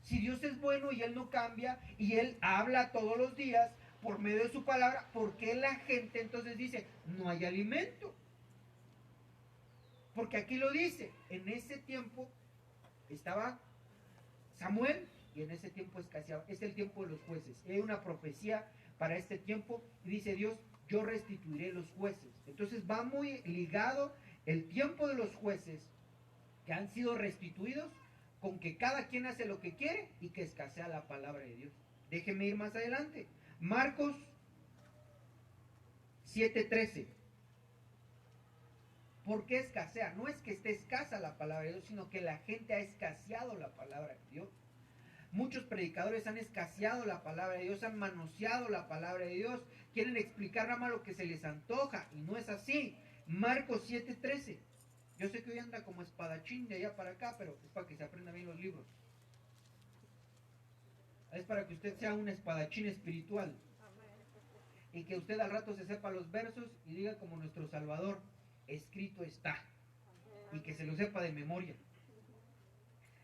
Si Dios es bueno y Él no cambia y Él habla todos los días por medio de su palabra, ¿por qué la gente entonces dice, no hay alimento? Porque aquí lo dice, en ese tiempo estaba Samuel y en ese tiempo escaseaba. Es el tiempo de los jueces. Hay una profecía para este tiempo y dice Dios, yo restituiré los jueces. Entonces va muy ligado el tiempo de los jueces que han sido restituidos con que cada quien hace lo que quiere y que escasea la palabra de Dios. Déjeme ir más adelante. Marcos 7:13. ¿Por qué escasea? No es que esté escasa la palabra de Dios, sino que la gente ha escaseado la palabra de Dios. Muchos predicadores han escaseado la palabra de Dios, han manoseado la palabra de Dios, quieren explicar nada más lo que se les antoja, y no es así. Marcos 7:13. Yo sé que hoy anda como espadachín de allá para acá, pero es para que se aprenda bien los libros. Es para que usted sea un espadachín espiritual. Y que usted al rato se sepa los versos y diga como nuestro Salvador, escrito está. Y que se lo sepa de memoria.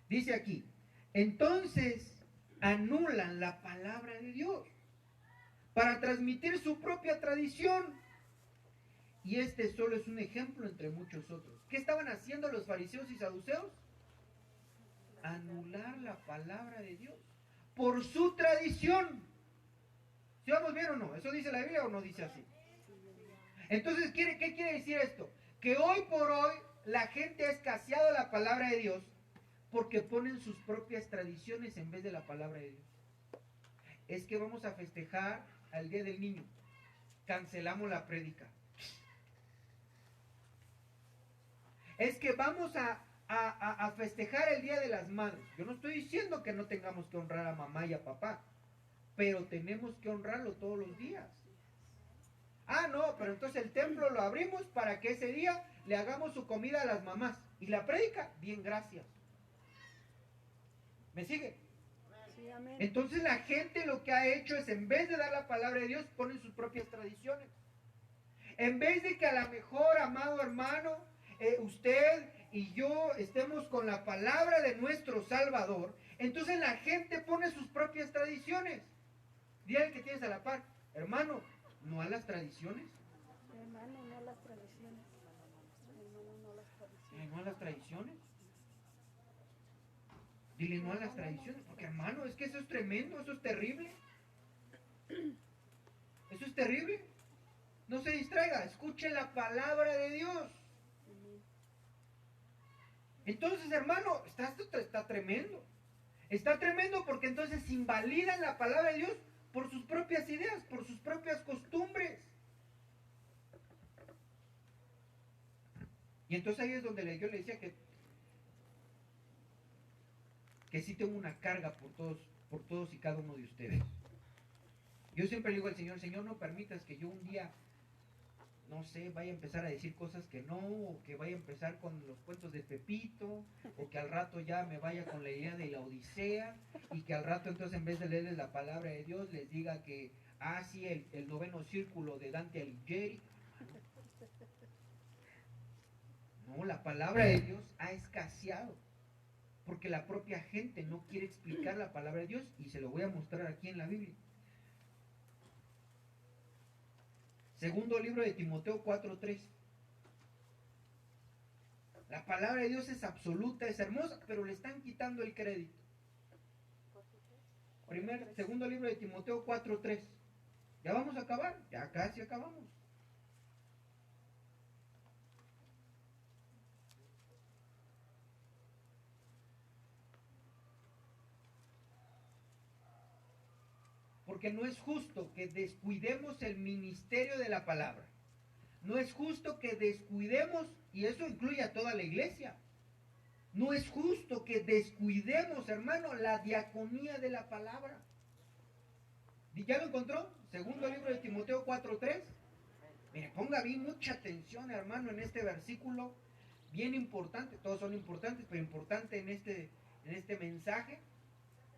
Dice aquí, entonces anulan la palabra de Dios para transmitir su propia tradición. Y este solo es un ejemplo entre muchos otros. ¿Qué estaban haciendo los fariseos y saduceos? Anular la palabra de Dios por su tradición. ¿Sí vamos bien o no? ¿Eso dice la Biblia o no dice así? Entonces, ¿qué quiere decir esto? Que hoy por hoy la gente ha escaseado la palabra de Dios porque ponen sus propias tradiciones en vez de la palabra de Dios. Es que vamos a festejar al Día del Niño. Cancelamos la prédica. Es que vamos a festejar el Día de las Madres. Yo no estoy diciendo que no tengamos que honrar a mamá y a papá, pero tenemos que honrarlo todos los días. Ah, no, pero entonces el templo lo abrimos para que ese día le hagamos su comida a las mamás. ¿Y la prédica? Bien, gracias. ¿Me sigue? Sí, amén. Entonces la gente lo que ha hecho es, en vez de dar la palabra de Dios, ponen sus propias tradiciones. En vez de que a lo mejor, amado hermano, usted y yo estemos con la palabra de nuestro Salvador, entonces la gente pone sus propias tradiciones. Dile al que tienes a la par, hermano, no a las tradiciones. Hermano, no las tradiciones. Hermano, no las tradiciones. No a las tradiciones. Dile no a las tradiciones, porque hermano, es que eso es tremendo, eso es terrible. Eso es terrible. No se distraiga, escuche la palabra de Dios. Entonces, hermano, está tremendo. Está tremendo porque entonces invalidan la palabra de Dios por sus propias ideas, por sus propias costumbres. Y entonces ahí es donde yo le decía que sí tengo una carga por todos y cada uno de ustedes. Yo siempre le digo al Señor, Señor, no permitas que yo un día, no sé, vaya a empezar a decir cosas que no, o que vaya a empezar con los cuentos de Pepito, o que al rato ya me vaya con la idea de la Odisea, y que al rato entonces en vez de leerles la palabra de Dios, les diga que, sí, el noveno círculo de Dante Alighieri. No, la palabra de Dios ha escaseado, porque la propia gente no quiere explicar la palabra de Dios, y se lo voy a mostrar aquí en la Biblia. Segundo libro de Timoteo 4:3. La palabra de Dios es absoluta, es hermosa, pero le están quitando el crédito. Segundo libro de Timoteo 4:3. Ya vamos a acabar, ya casi acabamos. Porque no es justo que descuidemos el ministerio de la palabra. No es justo que descuidemos, y eso incluye a toda la iglesia. No es justo que descuidemos, hermano, la diaconía de la palabra. ¿Ya lo encontró? Segundo libro de Timoteo 4:3. Mire, ponga bien mucha atención, hermano, en este versículo. Bien importante, todos son importantes, pero importante en este mensaje.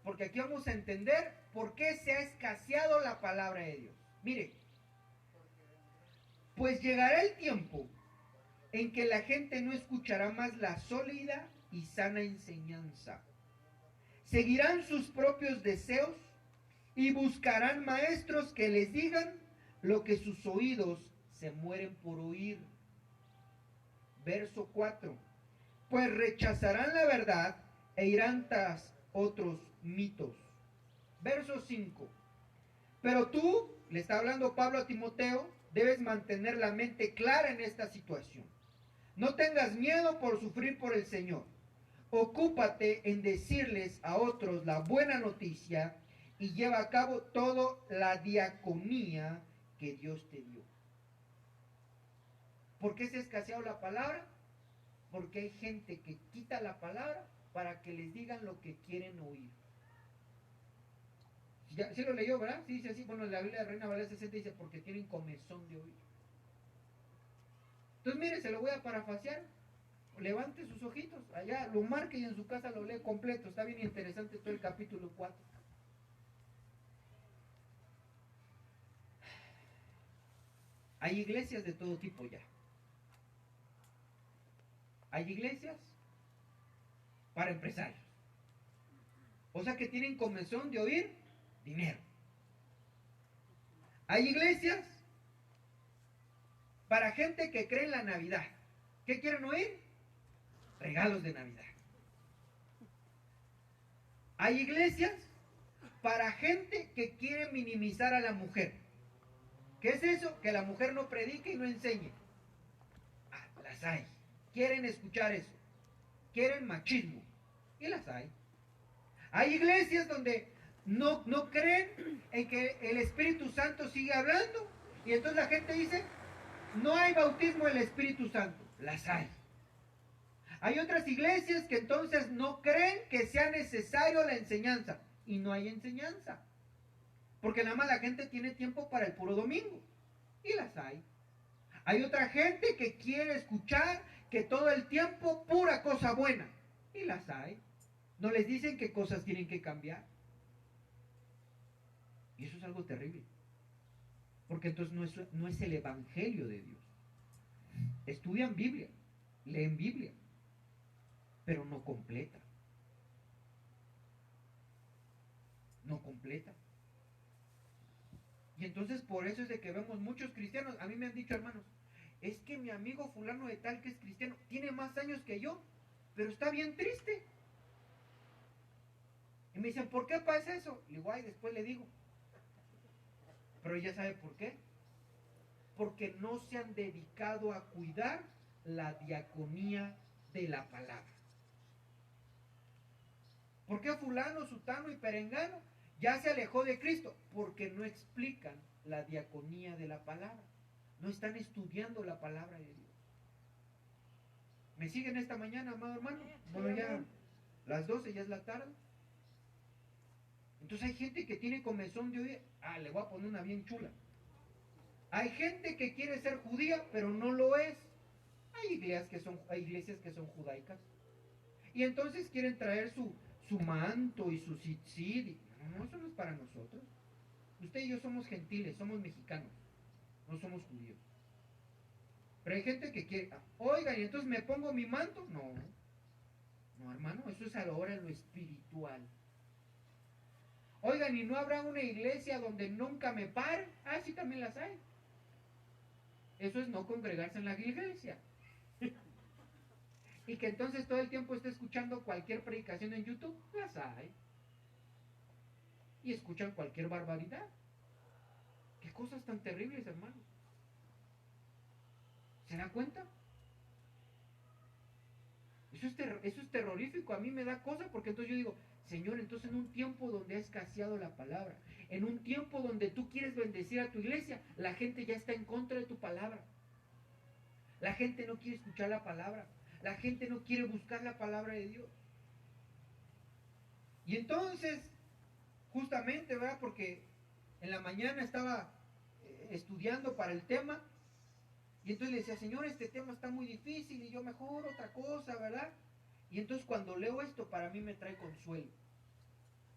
Porque aquí vamos a entender por qué se ha escaseado la palabra de Dios. Mire, pues llegará el tiempo en que la gente no escuchará más la sólida y sana enseñanza. Seguirán sus propios deseos y buscarán maestros que les digan lo que sus oídos se mueren por oír. Verso 4. Pues rechazarán la verdad e irán tras otros mitos. Verso 5. Pero tú, le está hablando Pablo a Timoteo, debes mantener la mente clara en esta situación. No tengas miedo por sufrir por el Señor. Ocúpate en decirles a otros la buena noticia y lleva a cabo toda la diaconía que Dios te dio. ¿Por qué se ha escaseado la palabra? Porque hay gente que quita la palabra para que les digan lo que quieren oír. ¿Sí lo leyó, verdad? Sí, dice así. Bueno, en la Biblia de Reina Valera 60 dice porque tienen comezón de oír. Entonces, mire, se lo voy a parafrasear. Levante sus ojitos, allá lo marque y en su casa lo lee completo. Está bien interesante todo el capítulo 4. Hay iglesias de todo tipo ya. Hay iglesias para empresarios. O sea que tienen comezón de oír dinero. Hay iglesias para gente que cree en la Navidad. ¿Qué quieren oír? Regalos de Navidad. Hay iglesias para gente que quiere minimizar a la mujer. ¿Qué es eso? Que la mujer no predique y no enseñe. Las hay. Quieren escuchar eso. Quieren machismo. Y las hay. Hay iglesias donde no creen en que el Espíritu Santo sigue hablando. Y entonces la gente dice, no hay bautismo del Espíritu Santo. Las hay. Hay otras iglesias que entonces no creen que sea necesario la enseñanza. Y no hay enseñanza. Porque nada más la gente tiene tiempo para el puro domingo. Y las hay. Hay otra gente que quiere escuchar que todo el tiempo pura cosa buena. Y las hay. No les dicen qué cosas tienen que cambiar. Y eso es algo terrible. Porque entonces no es el evangelio de Dios. Estudian Biblia, leen Biblia, pero no completa. No completa. Y entonces por eso es de que vemos muchos cristianos. A mí me han dicho, hermanos, es que mi amigo fulano de tal que es cristiano tiene más años que yo, pero está bien triste. Y me dicen, ¿por qué pasa eso? Le digo, ay, después le digo. Pero ella sabe por qué. Porque no se han dedicado a cuidar la diaconía de la palabra. ¿Por qué fulano, sutano y perengano ya se alejó de Cristo? Porque no explican la diaconía de la palabra. No están estudiando la palabra de Dios. ¿Me siguen esta mañana, amado hermano? Bueno, ya las 12, ya es la tarde. Entonces hay gente que tiene comezón de oír. Ah, le voy a poner una bien chula. Hay gente que quiere ser judía, pero no lo es. Hay iglesias que son judaicas. Y entonces quieren traer su manto y su tzitzit. No, eso no es para nosotros. Usted y yo somos gentiles, somos mexicanos, no somos judíos. Pero hay gente que quiere, oigan, y entonces me pongo mi manto. No, no, hermano, eso es ahora lo espiritual. Oigan, ¿y no habrá una iglesia donde nunca me paren? Ah, sí, también las hay. Eso es no congregarse en la iglesia. Y que entonces todo el tiempo esté escuchando cualquier predicación en YouTube. Las hay. Y escuchan cualquier barbaridad. Qué cosas tan terribles, hermano. ¿Se da cuenta? Eso es terrorífico. A mí me da cosa porque entonces yo digo, Señor, entonces en un tiempo donde ha escaseado la palabra, en un tiempo donde tú quieres bendecir a tu iglesia, la gente ya está en contra de tu palabra. La gente no quiere escuchar la palabra. La gente no quiere buscar la palabra de Dios. Y entonces, justamente, ¿verdad? Porque en la mañana estaba estudiando para el tema. Y entonces le decía, Señor, este tema está muy difícil y yo mejor otra cosa, ¿verdad? Y entonces cuando leo esto, para mí me trae consuelo.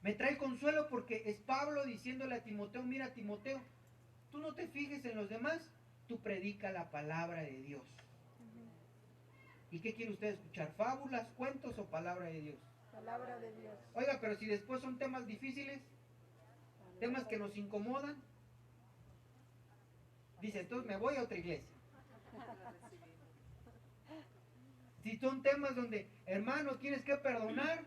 Me trae consuelo porque es Pablo diciéndole a Timoteo, mira Timoteo, tú no te fijes en los demás, tú predica la palabra de Dios. ¿Y qué quiere usted escuchar? ¿Fábulas, cuentos o palabra de Dios? Palabra de Dios. Oiga, pero si después son temas difíciles, temas que nos incomodan, dice, entonces me voy a otra iglesia. Si son temas donde, hermano, tienes que perdonar,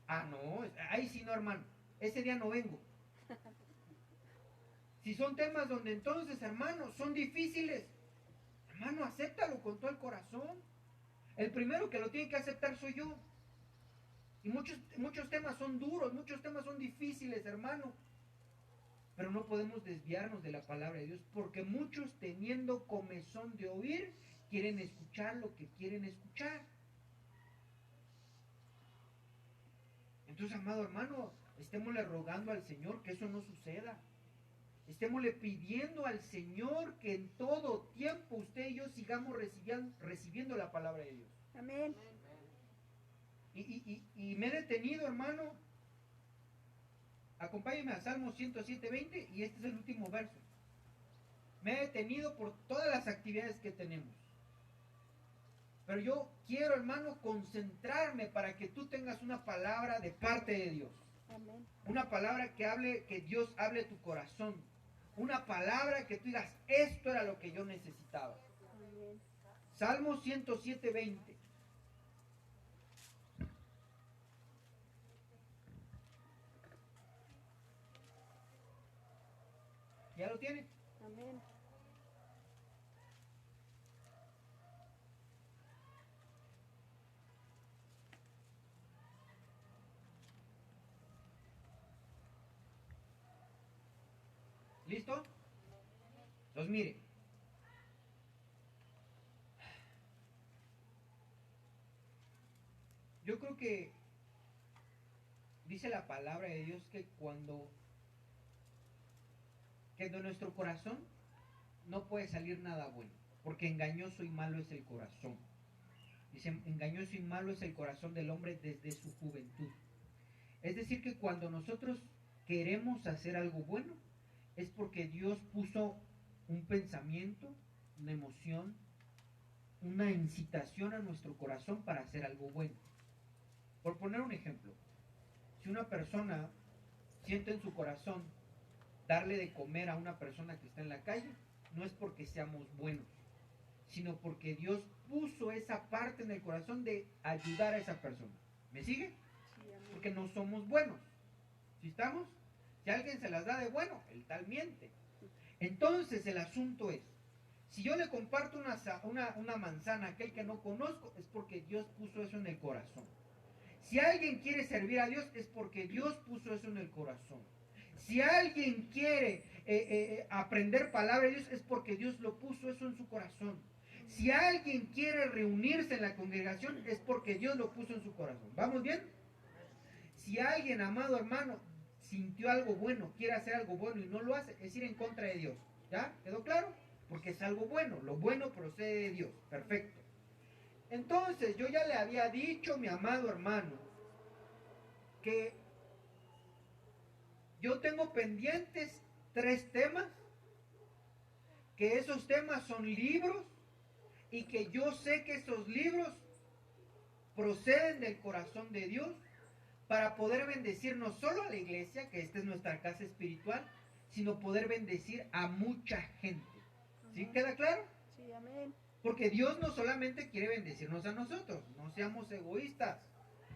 ah, no, ahí sí no, hermano, ese día no vengo. Si son temas donde entonces, hermano, son difíciles, hermano, acéptalo con todo el corazón. El primero que lo tiene que aceptar soy yo. Y muchos temas son duros, muchos temas son difíciles, hermano. Pero no podemos desviarnos de la palabra de Dios, porque muchos teniendo comezón de oír, quieren escuchar lo que quieren escuchar. Entonces, amado hermano, estémosle rogando al Señor que eso no suceda. Estémosle pidiendo al Señor que en todo tiempo usted y yo sigamos recibiendo la palabra de Dios. Amén. Y me he detenido, hermano. Acompáñenme a Salmo 107:20 y este es el último verso. Me he detenido por todas las actividades que tenemos. Pero yo quiero, hermano, concentrarme para que tú tengas una palabra de parte de Dios. Amén. Una palabra que Dios hable tu corazón. Una palabra que tú digas, esto era lo que yo necesitaba. Amén. Salmo 107:20. ¿Ya lo tiene? Amén. ¿Listo? Entonces mire. Yo creo que dice la palabra de Dios que de nuestro corazón no puede salir nada bueno, porque engañoso y malo es el corazón. Dice, engañoso y malo es el corazón del hombre desde su juventud. Es decir, que cuando nosotros queremos hacer algo bueno, es porque Dios puso un pensamiento, una emoción, una incitación a nuestro corazón para hacer algo bueno. Por poner un ejemplo, si una persona siente en su corazón darle de comer a una persona que está en la calle, no es porque seamos buenos, sino porque Dios puso esa parte en el corazón de ayudar a esa persona. ¿Me sigue? Sí, amén. Porque no somos buenos. ¿Sí estamos? Si alguien se las da de bueno, el tal miente. Entonces el asunto es, si yo le comparto una manzana a aquel que no conozco, es porque Dios puso eso en el corazón. Si alguien quiere servir a Dios, es porque Dios puso eso en el corazón. Si alguien quiere aprender palabra de Dios, es porque Dios lo puso eso en su corazón. Si alguien quiere reunirse en la congregación, es porque Dios lo puso en su corazón. ¿Vamos bien? Si alguien, amado hermano, sintió algo bueno, quiere hacer algo bueno y no lo hace, es ir en contra de Dios. ¿Ya? ¿Quedó claro? Porque es algo bueno. Lo bueno procede de Dios. Perfecto. Entonces, yo ya le había dicho, mi amado hermano, que yo tengo pendientes 3 temas, que esos temas son libros y que yo sé que esos libros proceden del corazón de Dios para poder bendecir no solo a la iglesia, que esta es nuestra casa espiritual, sino poder bendecir a mucha gente. ¿Sí? ¿Queda claro? Sí, amén. Porque Dios no solamente quiere bendecirnos a nosotros, no seamos egoístas.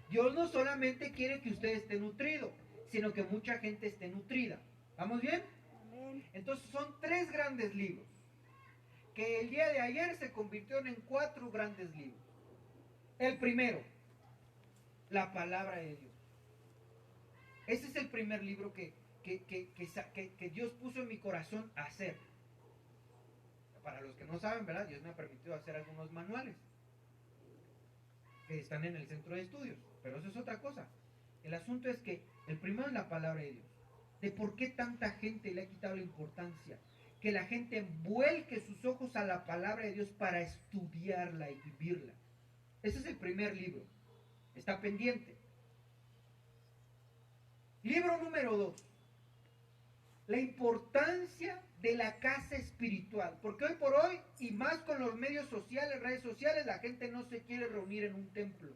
Dios no solamente quiere que usted esté nutrido, sino que mucha gente esté nutrida. ¿Vamos bien? Amén. Entonces son 3 grandes libros, que el día de ayer se convirtieron en 4 grandes libros. El primero, la palabra de Dios. Ese es el primer libro que Dios puso en mi corazón a hacer. Para los que no saben, ¿verdad? Dios me ha permitido hacer algunos manuales que están en el centro de estudios, pero eso es otra cosa. El asunto es que el primero es la palabra de Dios. De por qué tanta gente le ha quitado la importancia. Que la gente vuelque sus ojos a la palabra de Dios para estudiarla y vivirla. Ese es el primer libro. Está pendiente. Libro número 2. La importancia de la casa espiritual. Porque hoy por hoy, y más con los medios sociales, redes sociales, la gente no se quiere reunir en un templo.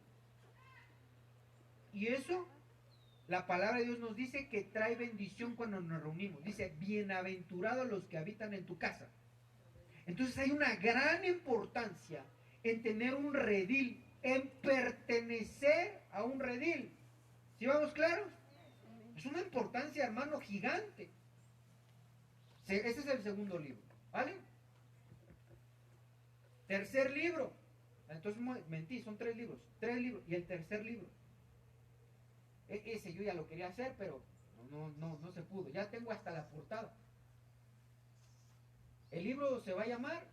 Y eso, la palabra de Dios nos dice que trae bendición cuando nos reunimos. Dice, bienaventurados los que habitan en tu casa. Entonces hay una gran importancia en tener un redil, en pertenecer a un redil. ¿Sí vamos claros? Es una importancia, hermano, gigante. Ese es el segundo libro, ¿vale? Tercer libro. Entonces mentí, son 3 libros. 3 libros. Y el tercer libro. Ese yo ya lo quería hacer, pero no se pudo. Ya tengo hasta la portada. El libro se va a llamar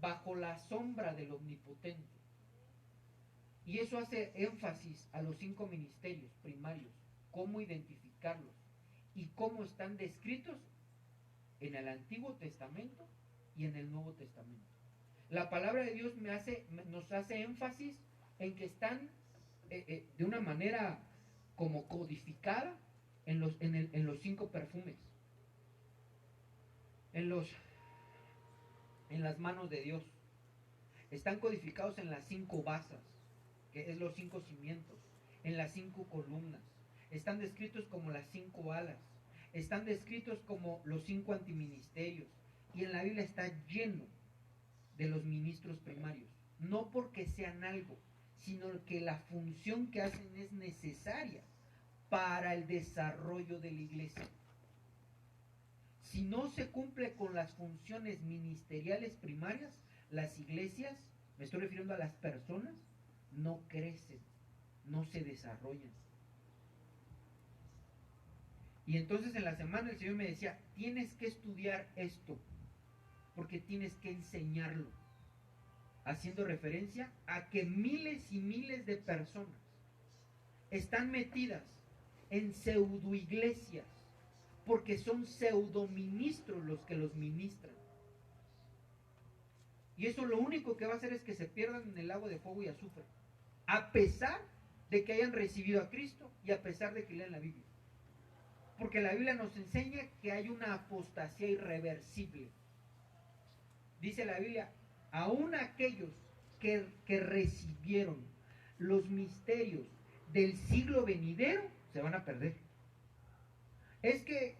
Bajo la sombra del Omnipotente. Y eso hace énfasis a los 5 ministerios primarios, cómo identificarlos y cómo están descritos en el Antiguo Testamento y en el Nuevo Testamento. La palabra de Dios nos hace énfasis en que están de una manera como codificada en los 5 perfumes, en las manos de Dios. Están codificados en las 5 basas, que es los 5 cimientos, en las 5 columnas. Están descritos como las 5 alas. Están descritos como los 5 antiministerios. Y en la Biblia está lleno de los ministros primarios. No porque sean algo, sino que la función que hacen es necesaria para el desarrollo de la iglesia. Si no se cumple con las funciones ministeriales primarias, las iglesias, me estoy refiriendo a las personas, no crecen, no se desarrollan. Y entonces en la semana el Señor me decía, tienes que estudiar esto, porque tienes que enseñarlo, haciendo referencia a que miles y miles de personas están metidas en pseudoiglesias, porque son pseudoministros los que los ministran. Y eso lo único que va a hacer es que se pierdan en el lago de fuego y azufre, a pesar de que hayan recibido a Cristo y a pesar de que lean la Biblia. Porque la Biblia nos enseña que hay una apostasía irreversible. Dice la Biblia, aún aquellos que recibieron los misterios del siglo venidero se van a perder. Es que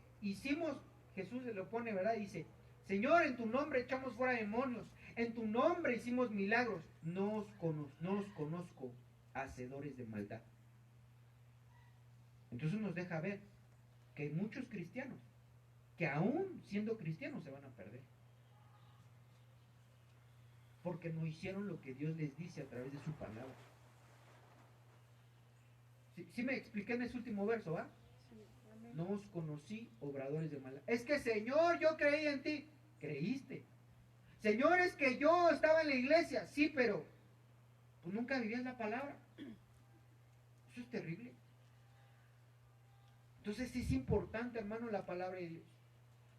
Jesús se lo pone, ¿verdad? Dice, Señor, en tu nombre echamos fuera demonios, en tu nombre hicimos milagros, no os conozco, hacedores de maldad. Entonces nos deja ver que hay muchos cristianos que aún siendo cristianos se van a perder. Porque no hicieron lo que Dios les dice a través de su palabra. ¿Sí me expliqué en ese último verso, va? Sí, amén. No os conocí, obradores de maldad. Es que, Señor, yo creí en ti. Creíste. Señor, es que yo estaba en la iglesia. Sí, pero pues nunca vivías la palabra. Eso es terrible. Entonces es importante, hermano, la palabra de Dios.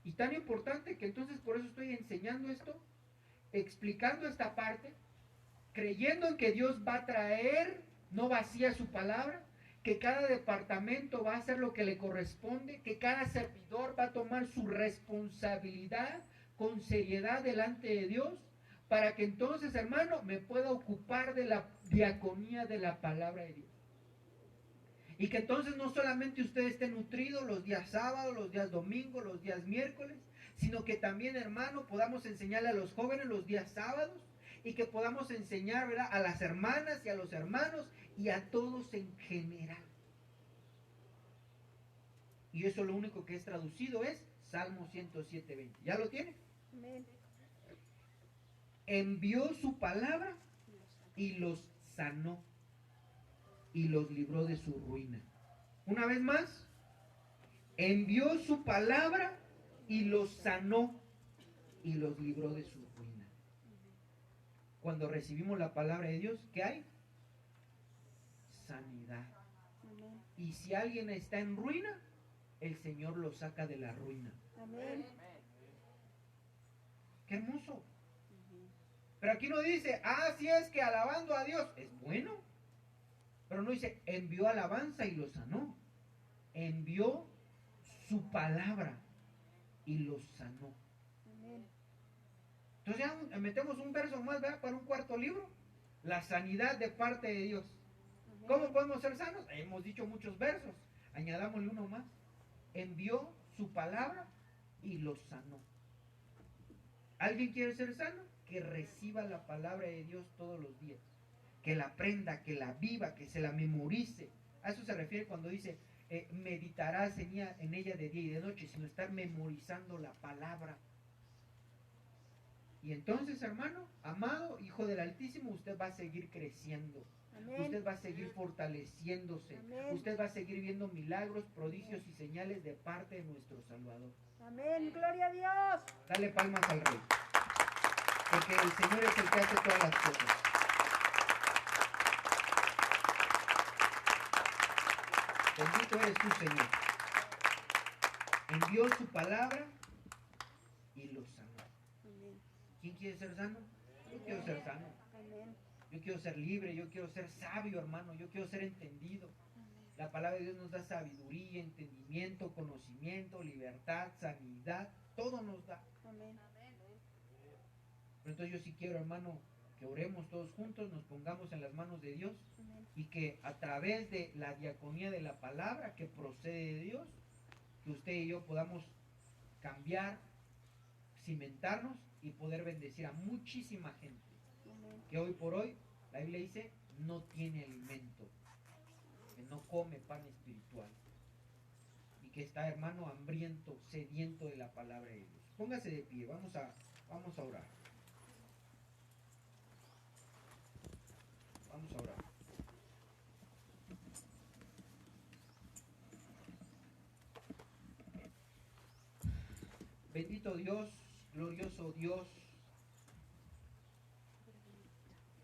Y tan importante que entonces por eso estoy enseñando esto, explicando esta parte, creyendo en que Dios va a traer, no vacía su palabra, que cada departamento va a hacer lo que le corresponde, que cada servidor va a tomar su responsabilidad con seriedad delante de Dios, para que entonces, hermano, me pueda ocupar de la diaconía de la palabra de Dios. Y que entonces no solamente usted esté nutrido los días sábados, los días domingos, los días miércoles, sino que también, hermano, podamos enseñarle a los jóvenes los días sábados y que podamos enseñar, ¿verdad?, a las hermanas y a los hermanos y a todos en general. Y eso lo único que es traducido es Salmo 107:20. ¿Ya lo tiene? Amén. Envió su palabra y los sanó y los libró de su ruina. Una vez más, envió su palabra y los sanó y los libró de su ruina. Cuando recibimos la palabra de Dios, ¿qué hay? Sanidad. Amén. Y si alguien está en ruina, el Señor lo saca de la ruina. Amén. ¡Qué hermoso! Pero aquí no dice, sí es que alabando a Dios es bueno. Pero no dice, envió alabanza y lo sanó. Envió su palabra y los sanó. Amén. Entonces ya metemos un verso más, ¿verdad?, para un cuarto libro. La sanidad de parte de Dios. Amén. ¿Cómo podemos ser sanos? Hemos dicho muchos versos. Añadámosle uno más. Envió su palabra y los sanó. ¿Alguien quiere ser sano? Que reciba la palabra de Dios todos los días. Que la aprenda, que la viva, que se la memorice. A eso se refiere cuando dice, meditarás en ella de día y de noche, sino estar memorizando la palabra. Y entonces, hermano, amado, hijo del Altísimo, usted va a seguir creciendo. Amén. Usted va a seguir fortaleciéndose. Amén. Usted va a seguir viendo milagros, prodigios y señales de parte de nuestro Salvador. Amén. Gloria a Dios. Dale palmas al Rey. Porque el Señor es el que hace todas las cosas. Bendito eres tú, Señor. Envió su palabra y los sanó. Amén. ¿Quién quiere ser sano? Yo quiero ser sano. Amén. Yo quiero ser libre, yo quiero ser sabio, hermano. Yo quiero ser entendido. La palabra de Dios nos da sabiduría, entendimiento, conocimiento, libertad, sanidad. Todo nos da. Amén. Pero entonces yo sí quiero, hermano, que oremos todos juntos, nos pongamos en las manos de Dios Amén. y que a través de la diaconía de la palabra que procede de Dios, que usted y yo podamos cambiar, cimentarnos y poder bendecir a muchísima gente Amén. que hoy por hoy, la Biblia dice, no tiene alimento, que no come pan espiritual y que está, hermano, hambriento, sediento de la palabra de Dios. Póngase de pie, vamos a orar. Vamos a orar. Bendito Dios, glorioso Dios,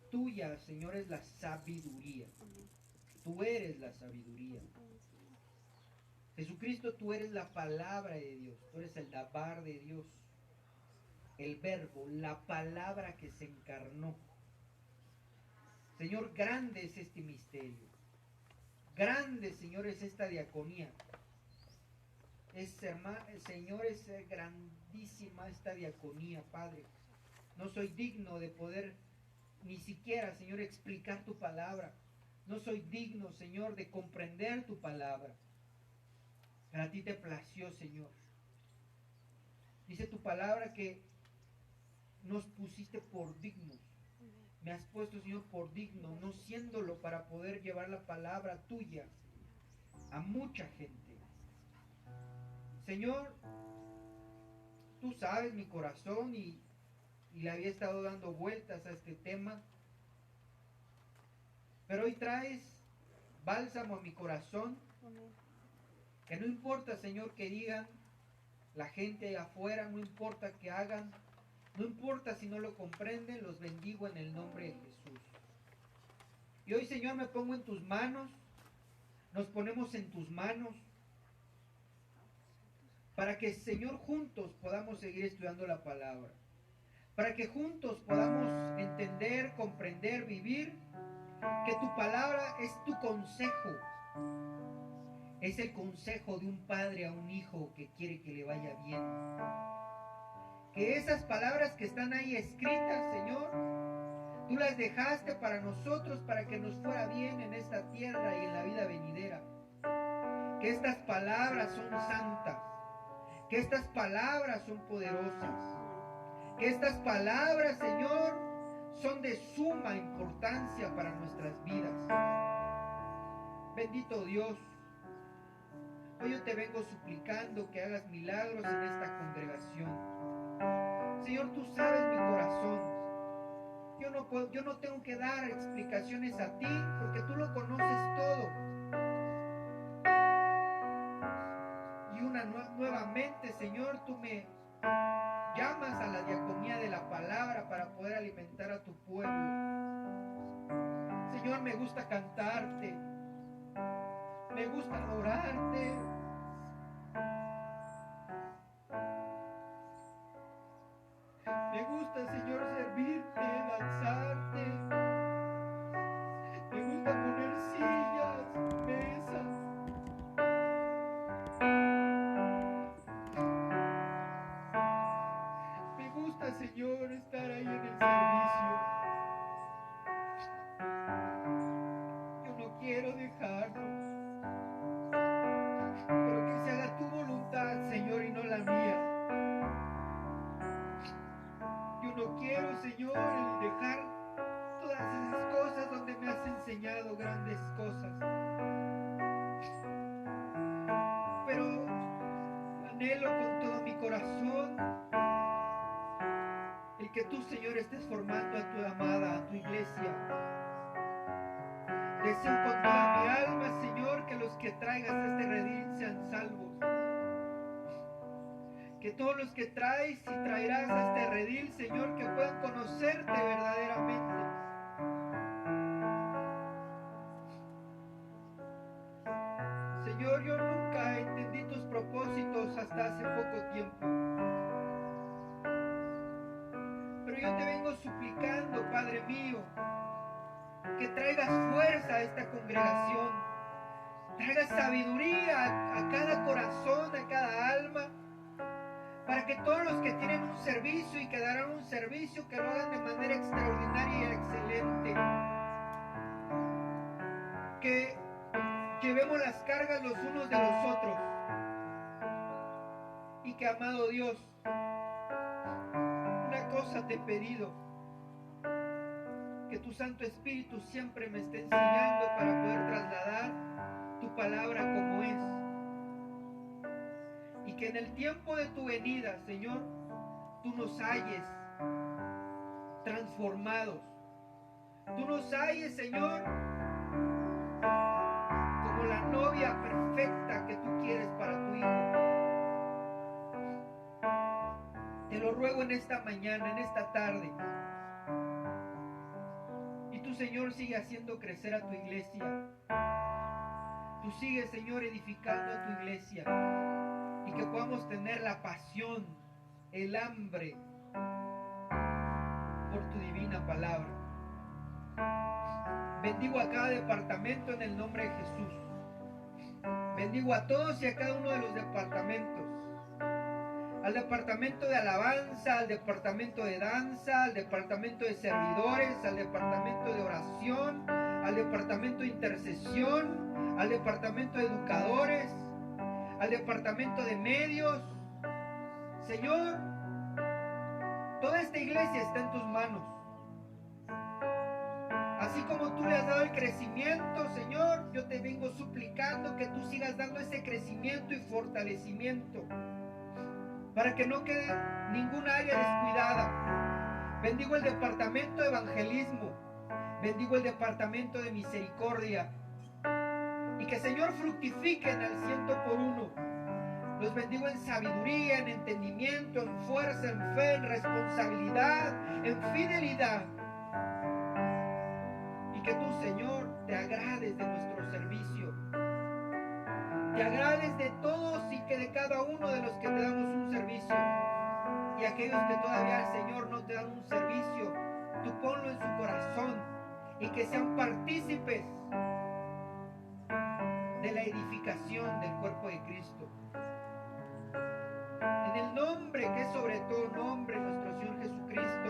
tuya, Señor, es la sabiduría. Tú eres la sabiduría. Jesucristo, tú eres la palabra de Dios. Tú eres el dabar de Dios. El verbo, la palabra que se encarnó. Señor, grande es este misterio. Grande, Señor, es esta diaconía. Señor, es grandísima esta diaconía, Padre. No soy digno de poder ni siquiera, Señor, explicar tu palabra. No soy digno, Señor, de comprender tu palabra. Pero a ti te plació, Señor. Dice tu palabra que nos pusiste por dignos. Me has puesto, Señor, por digno, no siéndolo, para poder llevar la palabra tuya a mucha gente. Señor, tú sabes mi corazón y le había estado dando vueltas a este tema. Pero hoy traes bálsamo a mi corazón, Amén. que no importa, Señor, que digan la gente allá afuera, no importa que hagan, no importa si no lo comprenden, los bendigo en el nombre de Jesús. Y hoy, Señor, me pongo en tus manos, nos ponemos en tus manos, para que, Señor, juntos podamos seguir estudiando la palabra, para que juntos podamos entender, comprender, vivir, que tu palabra es tu consejo, es el consejo de un padre a un hijo que quiere que le vaya bien. Que esas palabras que están ahí escritas, Señor, tú las dejaste para nosotros, para que nos fuera bien en esta tierra y en la vida venidera. Que estas palabras son santas, que estas palabras son poderosas, que estas palabras, Señor, son de suma importancia para nuestras vidas. Bendito Dios, hoy yo te vengo suplicando que hagas milagros en esta congregación. Señor, tú sabes mi corazón. Yo no tengo que dar explicaciones a ti porque tú lo conoces todo. Y nuevamente, Señor, tú me llamas a la diaconía de la palabra para poder alimentar a tu pueblo. Señor, me gusta cantarte, me gusta adorarte. Me gusta, Señor, servirte, danzarte. Me gusta poner sillas, mesas. Me gusta, Señor, estar ahí en el servicio. Yo no quiero dejarlo, pero que se haga tu voluntad, Señor, y no la mía. Yo no quiero, Señor, el dejar todas esas cosas donde me has enseñado grandes cosas. Pero anhelo con todo mi corazón el que tú, Señor, estés formando a tu amada, a tu iglesia. Deseo con toda mi alma, Señor, que los que traigas a este redil sean salvos. Que todos los que traes y traerás a este redil, Señor, que puedan conocerte verdaderamente. Señor, yo nunca entendí tus propósitos hasta hace poco tiempo. Pero yo te vengo suplicando, Padre mío, que traigas fuerza a esta congregación. Traigas sabiduría a cada corazón, a cada alma, para que todos los que tienen un servicio y que darán un servicio, que lo hagan de manera extraordinaria y excelente. Que llevemos las cargas los unos de los otros. Y que, amado Dios, una cosa te he pedido, que tu Santo Espíritu siempre me esté enseñando para poder trasladar tu palabra como es. Y que en el tiempo de tu venida, Señor, tú nos halles transformados. Tú nos halles, Señor, como la novia perfecta que tú quieres para tu Hijo. Te lo ruego en esta mañana, en esta tarde. Y tú, Señor, sigue haciendo crecer a tu iglesia. Tú sigues, Señor, edificando a tu iglesia. Y que podamos tener la pasión, el hambre por tu divina palabra. Bendigo a cada departamento en el nombre de Jesús. Bendigo a todos y a cada uno de los departamentos. Al departamento de alabanza, al departamento de danza, al departamento de servidores, al departamento de oración, al departamento de intercesión, al departamento de educadores, al departamento de medios. Señor, toda esta iglesia está en tus manos. Haz así como tú le has dado el crecimiento, Señor, yo te vengo suplicando que tú sigas dando ese crecimiento y fortalecimiento para que no quede ninguna área descuidada. Bendigo el departamento de evangelismo, bendigo el departamento de misericordia, y que, Señor, fructifiquen al 100 por 1. Los bendigo en sabiduría, en entendimiento, en fuerza, en fe, en responsabilidad, en fidelidad. Y que tú, Señor, te agrades de nuestro servicio. Te agrades de todos y que de cada uno de los que te damos un servicio. Y aquellos que todavía, Señor, no te dan un servicio, tú ponlo en su corazón y que sean partícipes de la edificación del cuerpo de Cristo. En el nombre que es sobre todo nombre, nuestro Señor Jesucristo,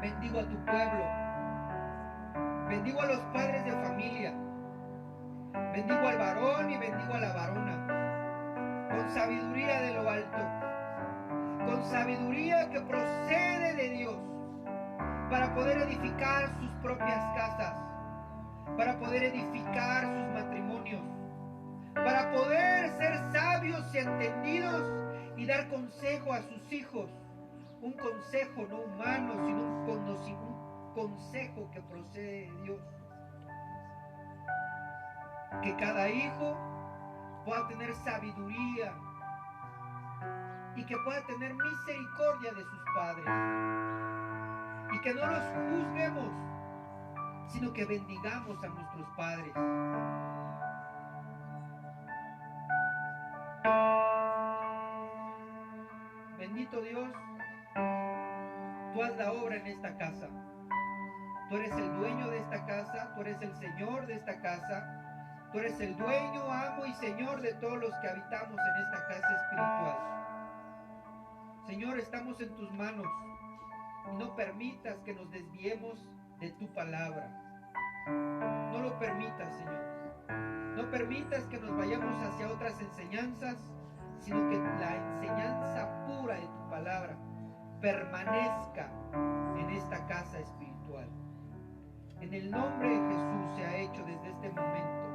bendigo a tu pueblo, bendigo a los padres de familia, bendigo al varón y bendigo a la varona, con sabiduría de lo alto, con sabiduría que procede de Dios, para poder edificar sus propias casas, para poder edificar sus matrimonios, para poder ser sabios y entendidos y dar consejo a sus hijos. Un consejo no humano, sino un consejo que procede de Dios. Que cada hijo pueda tener sabiduría y que pueda tener misericordia de sus padres. Y que no los juzguemos, sino que bendigamos a nuestros padres. Bendito Dios, tú haz la obra en esta casa. Tú eres el dueño de esta casa, tú eres el Señor de esta casa, tú eres el dueño, amo y Señor de todos los que habitamos en esta casa espiritual. Señor, estamos en tus manos y no permitas que nos desviemos de tu palabra. No lo permitas, Señor. No permitas que nos vayamos hacia otras enseñanzas, sino que la enseñanza pura de tu palabra permanezca en esta casa espiritual. En el nombre de Jesús se ha hecho desde este momento.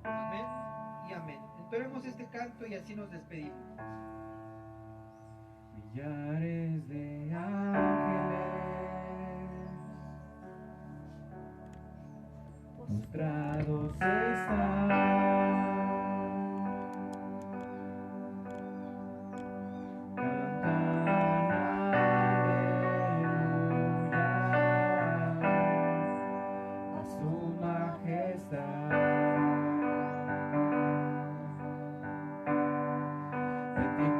Amén y amén. Entonemos este canto y así nos despedimos. Millares de ángeles postrados están.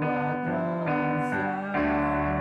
Cuatro ancianos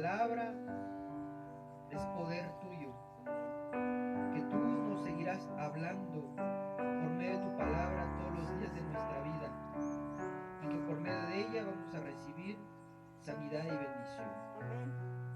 palabra es poder tuyo, que tú nos seguirás hablando por medio de tu palabra todos los días de nuestra vida, y que por medio de ella vamos a recibir sanidad y bendición. Amén.